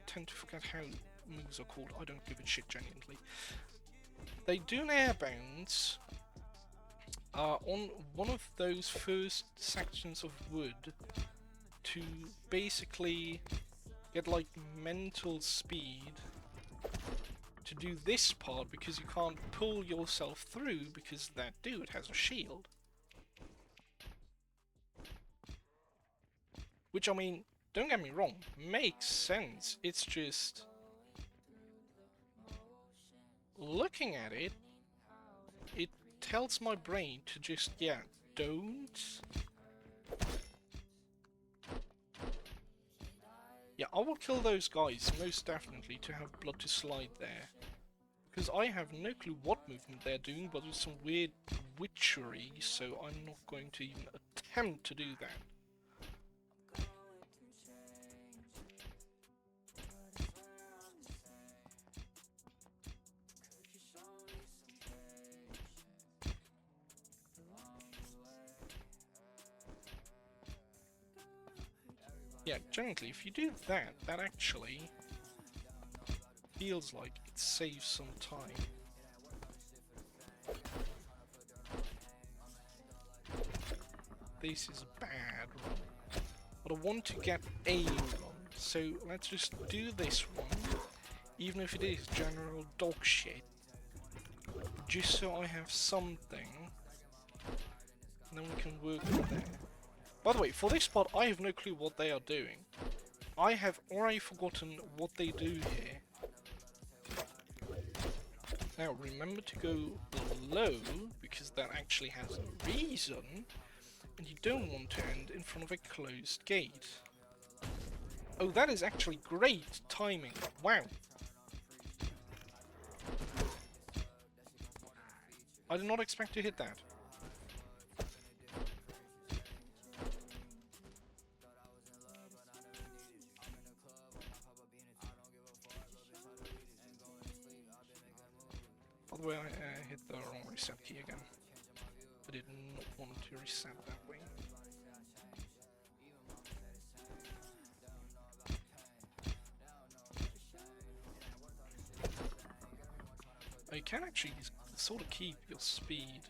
tend to forget how moves are called. I don't give a shit genuinely. They do an air bounce on one of those first sections of wood to basically get like mental speed to do this part, because you can't pull yourself through because that dude has a shield. Which, I mean, don't get me wrong, makes sense. It's just, looking at it, it tells my brain to just, yeah, don't. Yeah, I will kill those guys, most definitely, to have blood to slide there. Because I have no clue what movement they're doing, but it's some weird witchery, so I'm not going to even attempt to do that. Yeah, generally, if you do that, that actually feels like it saves some time. This is a bad run. But I want to get a run, so let's just do this one, even if it is general dog shit, just so I have something, and then we can work from there. By the way, for this part, I have no clue what they are doing. I have already forgotten what they do here. Now, remember to go below, because that actually has a reason, and you don't want to end in front of a closed gate. Oh, that is actually great timing. Wow. I did not expect to hit that. By the way, I hit the wrong reset key again. I did not want to reset that way. You can actually sort of keep your speed.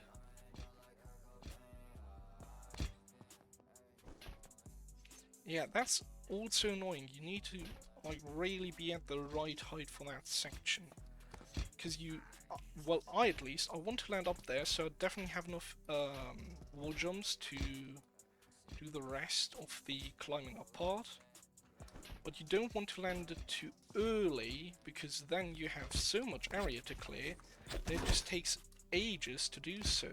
Yeah, that's also annoying. You need to like really be at the right height for that section. Because you, well, I at least, I want to land up there, so I definitely have enough wall jumps to do the rest of the climbing up part. But you don't want to land it too early, because then you have so much area to clear, and it just takes ages to do so.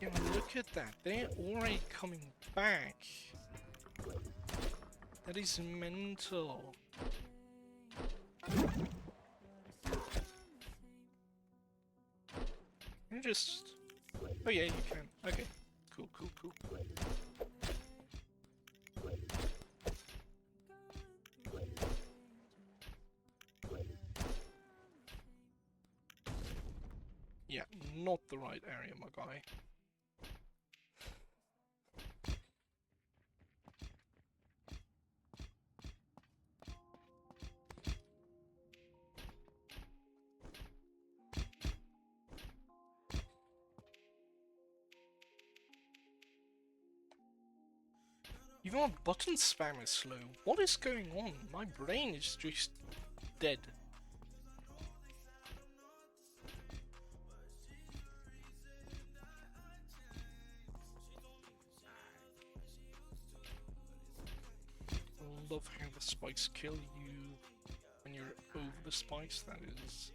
Yeah, look at that, they're already coming back. That is mental. You just... Oh yeah, you can. Okay. Cool, cool, cool. Yeah, not the right area, my guy. Even my button spam is slow. What is going on? My brain is just dead. I love how the spikes kill you when you're over the spikes. That is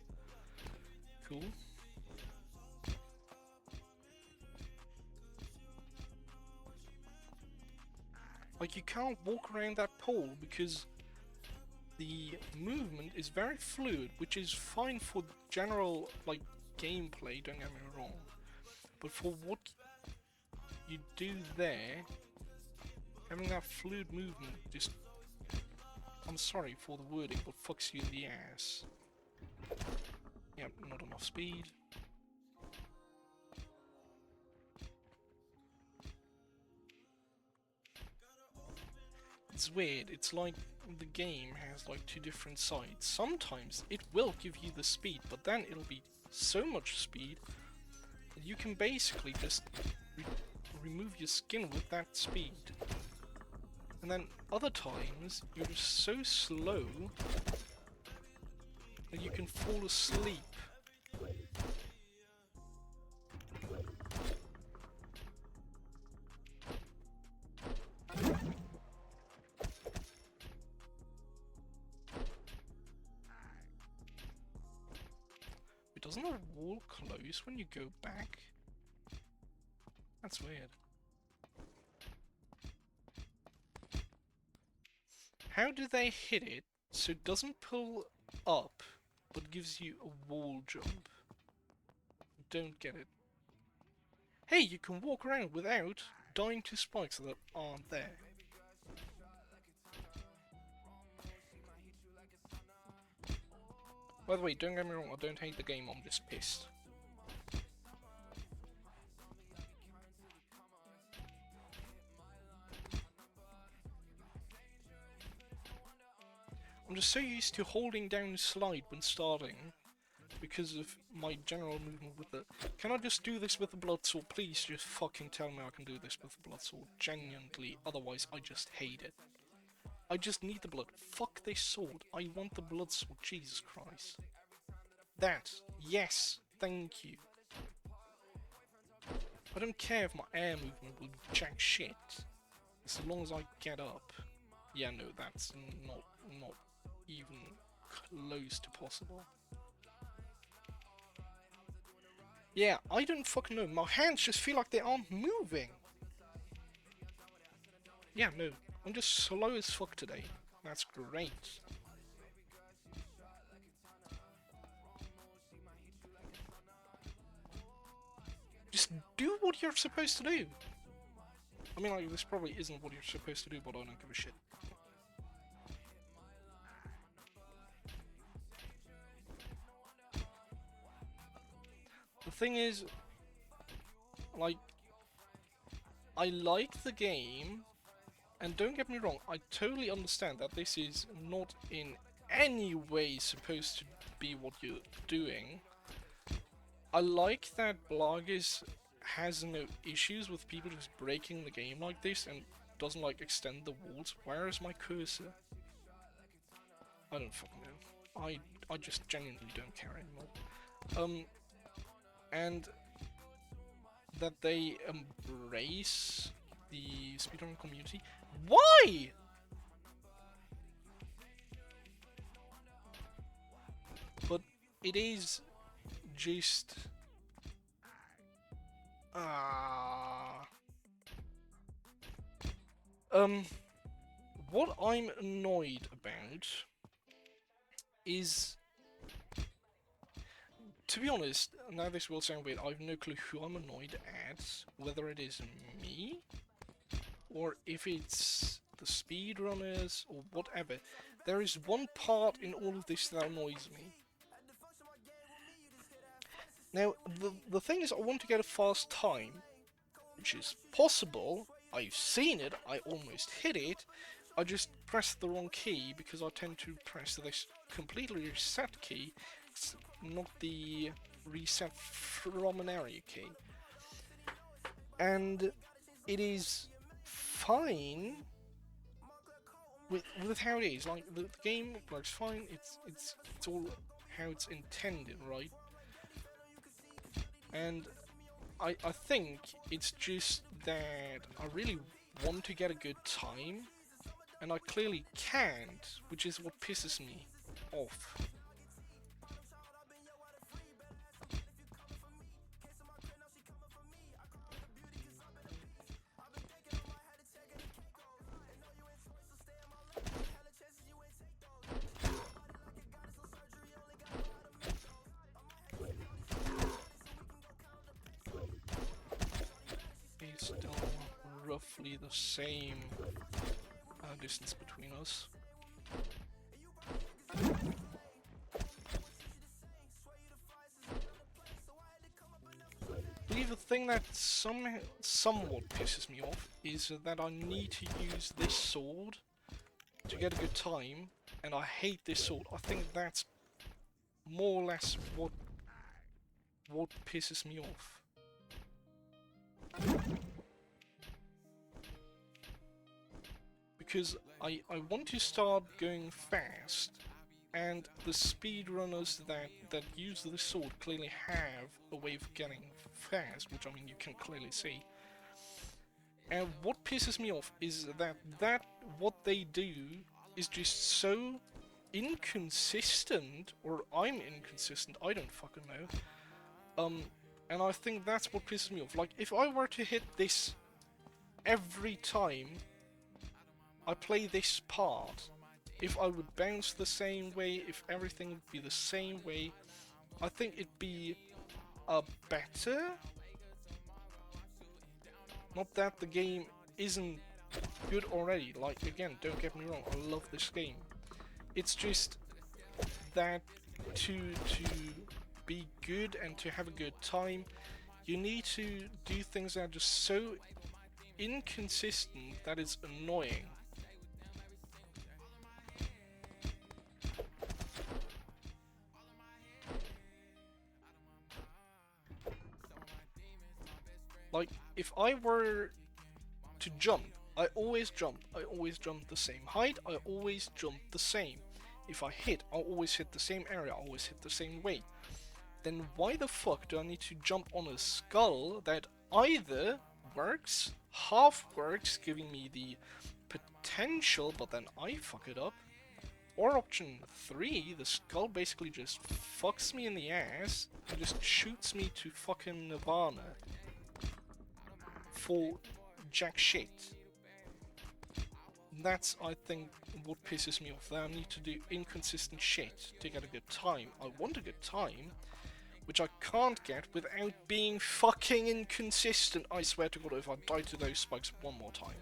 cool. Like, you can't walk around that pole because the movement is very fluid, which is fine for general, like, gameplay, don't get me wrong. But for what you do there, having that fluid movement just... I'm sorry for the wording, but fucks you in the ass. Yep, not enough speed. It's weird, it's like the game has like two different sides. Sometimes it will give you the speed, but then it'll be so much speed that you can basically just remove your skin with that speed. And then other times you're just so slow that you can fall asleep. Doesn't the wall close when you go back? That's weird. How do they hit it so it doesn't pull up, but gives you a wall jump? Don't get it. Hey, you can walk around without dying to spikes that aren't there. By the way, don't get me wrong, I don't hate the game, I'm just pissed. I'm just so used to holding down slide when starting because of my general movement with it. Can I just do this with the blood sword? Please just fucking tell me I can do this with the blood sword. Genuinely, otherwise I just hate it. I just need the blood. Fuck this sword. I want the blood sword. Jesus Christ. That. Yes. Thank you. I don't care if my air movement will be jack shit. As long as I get up. Yeah, no, that's not even close to possible. Yeah, I don't fucking know. My hands just feel like they aren't moving. Yeah, no. I'm just slow as fuck today. That's great. Just do what you're supposed to do. I mean, like, this probably isn't what you're supposed to do, but I don't give a shit. The thing is, like, I like the game, and don't get me wrong, I totally understand that this is not in any way supposed to be what you're doing. I like that Bloggers has no issues with people just breaking the game like this and doesn't like extend the walls. Where is my cursor? I don't fucking know. I just genuinely don't care anymore. And that they embrace the speedrun community. Why? But it is just what I'm annoyed about is, to be honest, now this will sound weird, I have no clue who I'm annoyed at, whether it is me, or if it's the speedrunners, or whatever. There is one part in all of this that annoys me. Now, the thing is, I want to get a fast time, which is possible. I've seen it, I almost hit it, I just pressed the wrong key because I tend to press this completely reset key, not the reset from an area key. And it is fine with how it is. Like the game works fine. It's all how it's intended, right? And I think it's just that I really want to get a good time, and I clearly can't, which is what pisses me off. It's still roughly the same distance between us. I believe the thing that somewhat pisses me off is that I need to use this sword to get a good time, and I hate this sword. I think that's more or less what pisses me off. Because I want to start going fast, and the speedrunners that use this sword clearly have a way of getting fast, which I mean you can clearly see. And what pisses me off is that what they do is just so inconsistent, or I'm inconsistent, I don't fucking know. And I think that's what pisses me off. Like, if I were to hit this every time I play this part, if I would bounce the same way, if everything would be the same way, I think it'd be better. Not that the game isn't good already, like, again, don't get me wrong, I love this game. It's just that to be good and to have a good time, you need to do things that are just so inconsistent that it's annoying. if I were to jump, I always jump the same height, I always jump the same. If I hit, I always hit the same area, I always hit the same way. Then why the fuck do I need to jump on a skull that either works, half works, giving me the potential, but then I fuck it up, or option 3, the skull basically just fucks me in the ass and just shoots me to fucking Nirvana for jack shit. That's, I think, what pisses me off, that I need to do inconsistent shit to get a good time. I want a good time, which I can't get without being fucking inconsistent. I swear to God, if I die to those spikes one more time.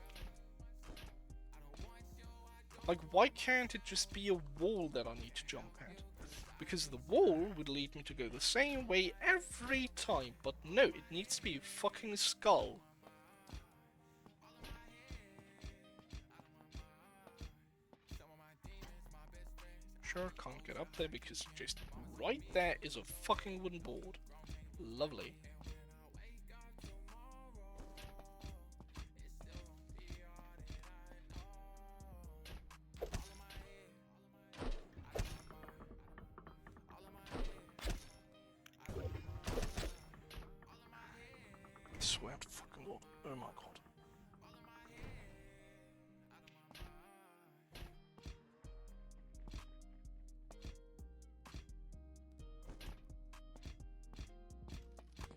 Like, why can't it just be a wall that I need to jump at? Because the wall would lead me to go the same way every time, but no, it needs to be a fucking skull. Sure, can't get up there because just right there is a fucking wooden board. Lovely. I swear to fucking God. Oh my God.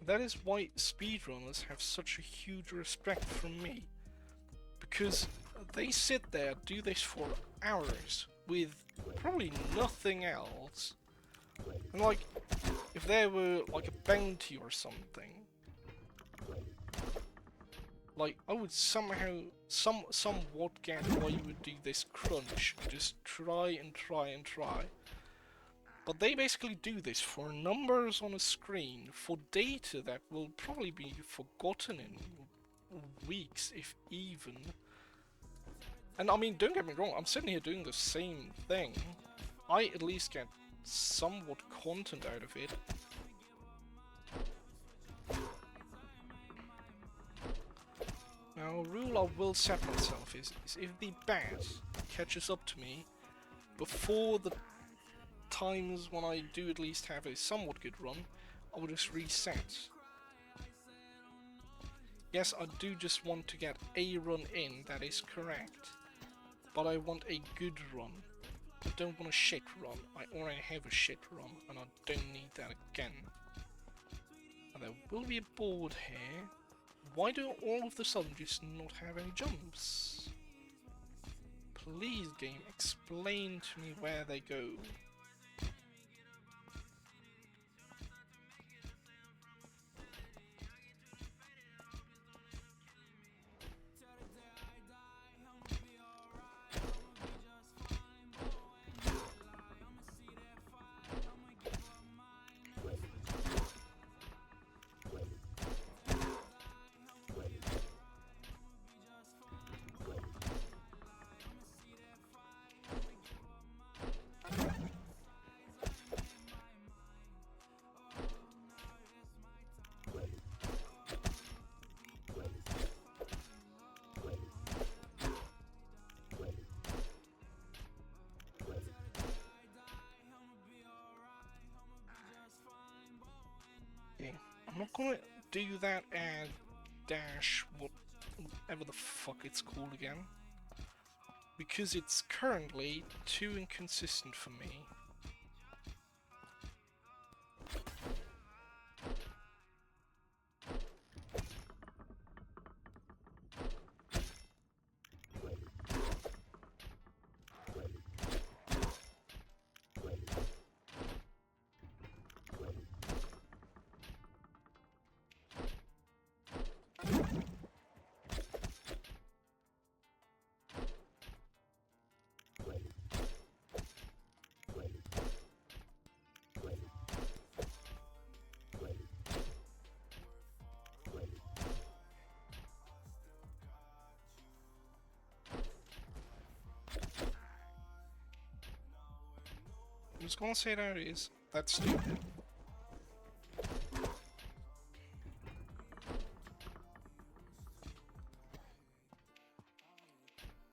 That is why speedrunners have such a huge respect from me. Because they sit there, do this for hours, with probably nothing else. And like, if there were like a bounty or something, like I would somehow, somewhat get why you would do this crunch, and just try and try and try. But they basically do this for numbers on a screen, for data that will probably be forgotten in weeks, if even. And I mean, don't get me wrong, I'm sitting here doing the same thing. I at least get somewhat content out of it. Now, a rule I will set myself is if the bat catches up to me before the times when I do at least have a somewhat good run, I will just reset. Yes, I do just want to get a run in, that is correct. But I want a good run. I don't want a shit run. I already have a shit run, and I don't need that again. And there will be a board here. Why do all of the sudden just not have any jumps? Please, game, explain to me where they go. I'm not gonna do that and dash whatever the fuck it's called again, because it's currently too inconsistent for me. I'm just gonna say that it is. That's stupid.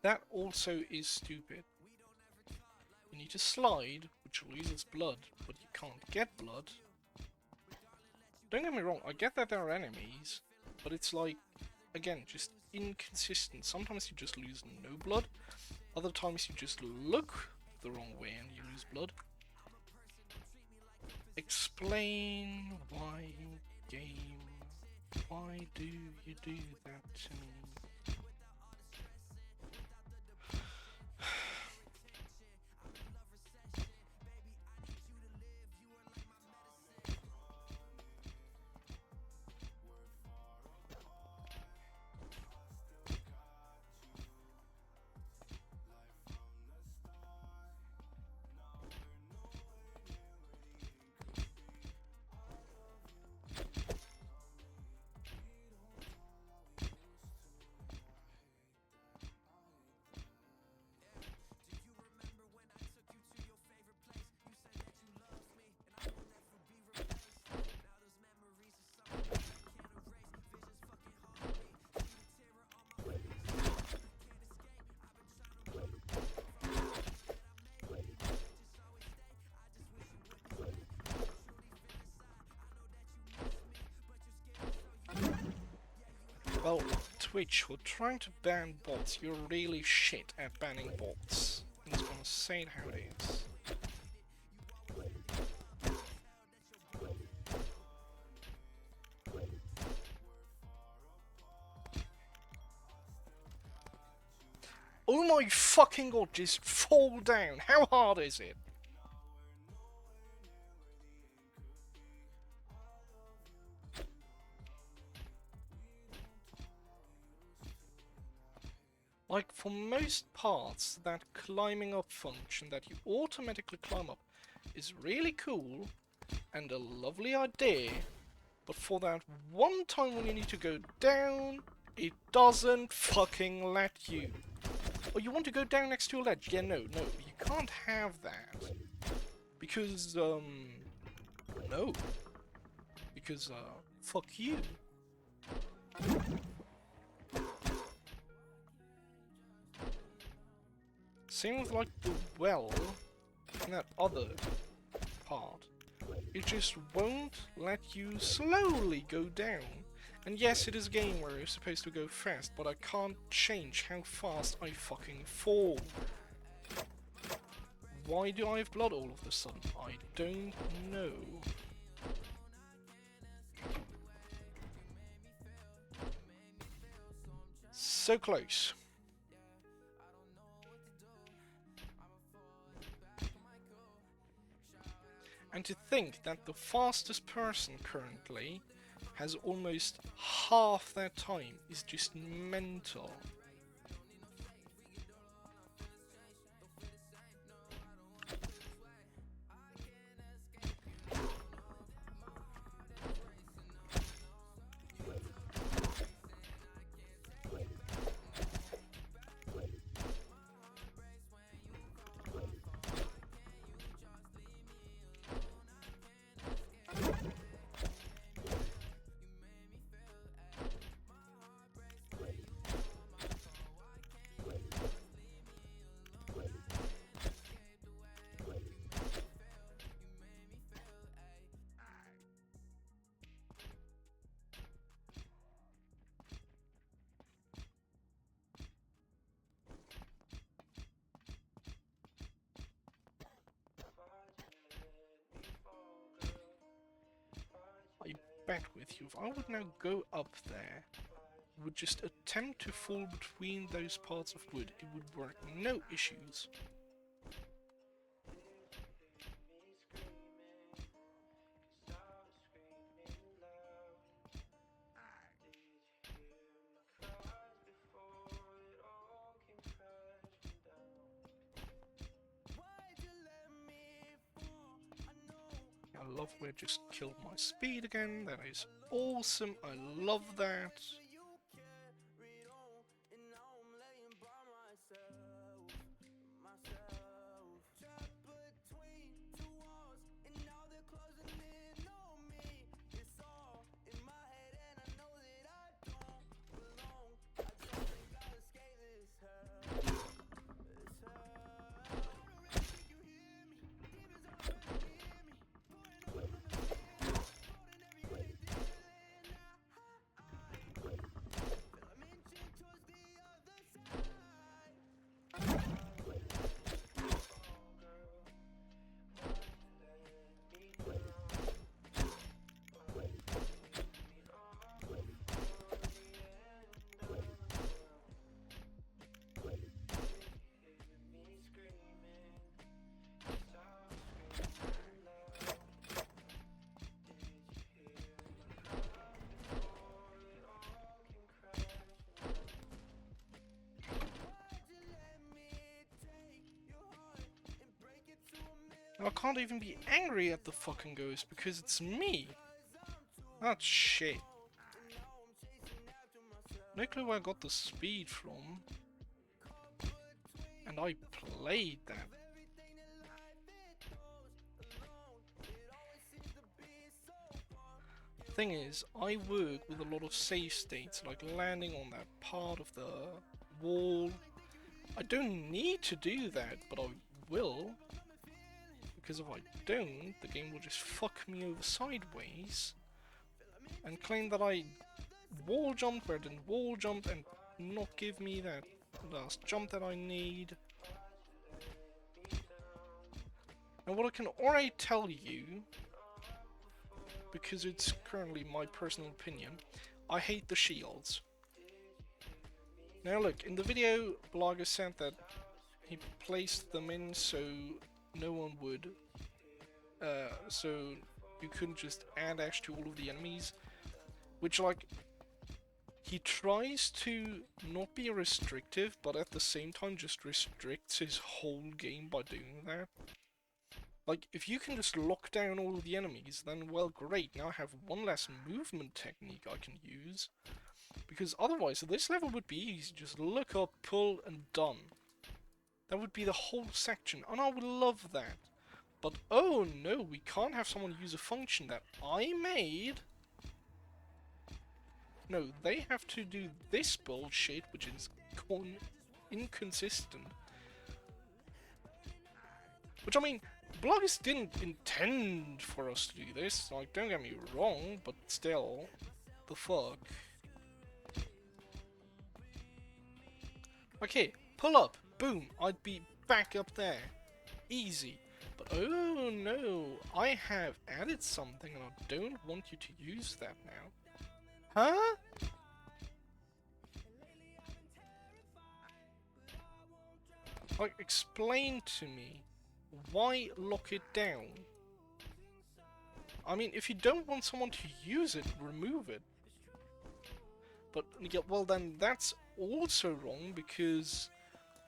That also is stupid. You need to slide, which loses blood, but you can't get blood. Don't get me wrong, I get that there are enemies, but it's like, again, just inconsistent. Sometimes you just lose no blood, other times you just look the wrong way and you lose blood. Explain why, game, why do you do that to me? Well, Twitch, we're trying to ban bots. You're really shit at banning bots. I'm just gonna say it how it is. Oh my fucking god, just fall down. How hard is it? Like, for most parts, that climbing up function that you automatically climb up is really cool and a lovely idea, but for that one time when you need to go down, it doesn't fucking let you. Oh, you want to go down next to a ledge? Yeah, no, you can't have that. Because, no. Because, fuck you. Same with, like, the well in that other part. It just won't let you slowly go down. And yes, it is a game where you're supposed to go fast, but I can't change how fast I fucking fall. Why do I have blood all of a sudden? I don't know. So close. And to think that the fastest person currently has almost half their time is just mental. I bet with you, if I would now go up there, would just attempt to fall between those parts of wood, it would work no issues. I love where it just killed my speed again. That is awesome. I love that. I can't even be angry at the fucking ghost because it's me. That's shit. No clue where I got the speed from. And I played that. Thing is, I work with a lot of save states, like landing on that part of the wall. I don't need to do that, but I will. Because if I don't, the game will just fuck me over sideways and claim that I wall jumped where I didn't wall jump and not give me that last jump that I need. And what I can already tell you, because it's currently my personal opinion, I hate the shields. Now look, in the video, Blogger said that he placed them in so no one would, so you couldn't just add ash to all of the enemies, which, like, he tries to not be restrictive, but at the same time just restricts his whole game by doing that. Like, if you can just lock down all of the enemies, then, well, great, now I have one less movement technique I can use. Because otherwise, this level would be easy, just look up, pull, and done. That would be the whole section, and I would love that. But, oh no, we can't have someone use a function that I made. No, they have to do this bullshit, which is inconsistent. Which, I mean, bloggers didn't intend for us to do this, like, don't get me wrong, but still, the fuck. Okay, pull up, boom, I'd be back up there. Easy. But oh no, I have added something and I don't want you to use that now. Huh? Like, explain to me, why lock it down? I mean, if you don't want someone to use it, remove it. But, yeah, well then, that's also wrong, because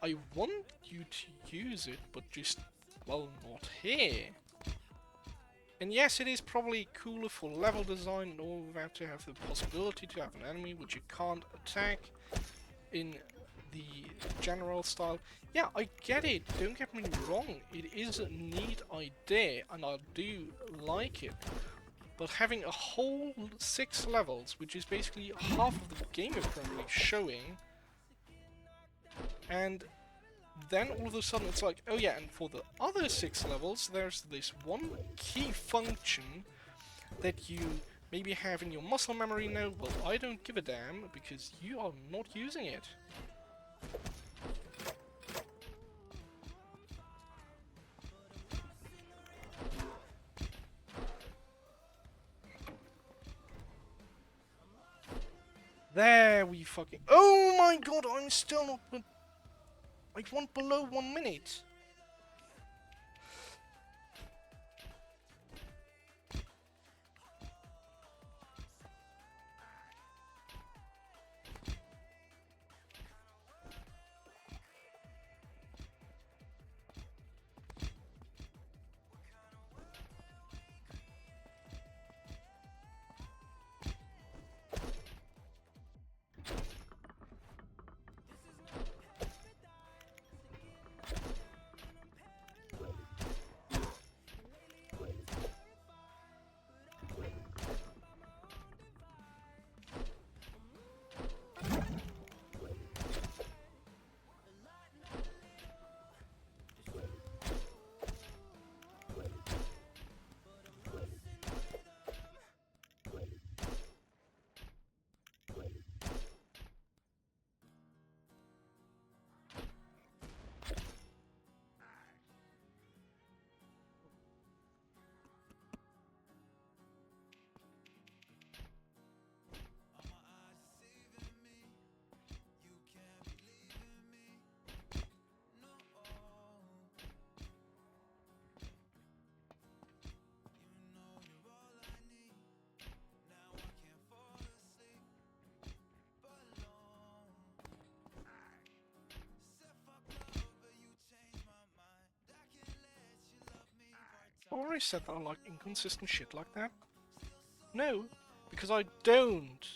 I want you to use it, but just, well, not here. And yes, it is probably cooler for level design and all that to have the possibility to have an enemy which you can't attack in the general style. Yeah, I get it, don't get me wrong, it is a neat idea and I do like it. But having a whole 6 levels, which is basically half of the game you're currently showing, and then all of a sudden it's like, oh yeah, and for the other 6 levels, there's this one key function that you maybe have in your muscle memory now. Well, I don't give a damn, because you are not using it. There we fucking... Oh my god, I'm still not... I want below 1 minute. sure I said that I like inconsistent shit like that? No, because I don't.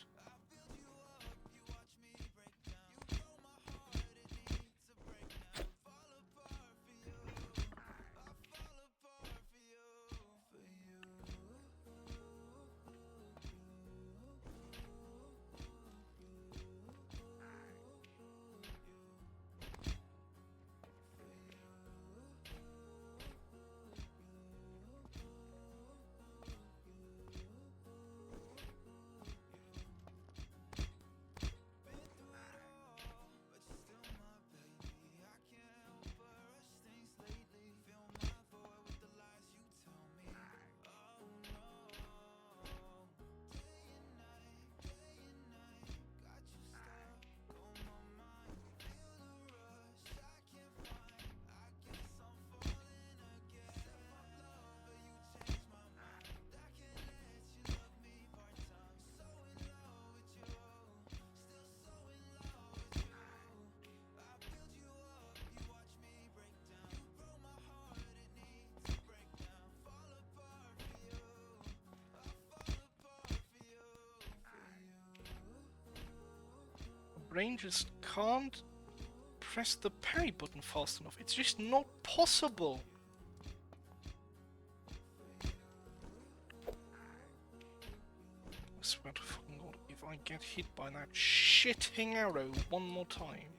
Brain just can't press the parry button fast enough. It's just not possible. I swear to fucking God, if I get hit by that shitting arrow one more time.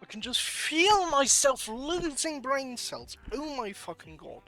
I can just feel myself losing brain cells. Oh my fucking God.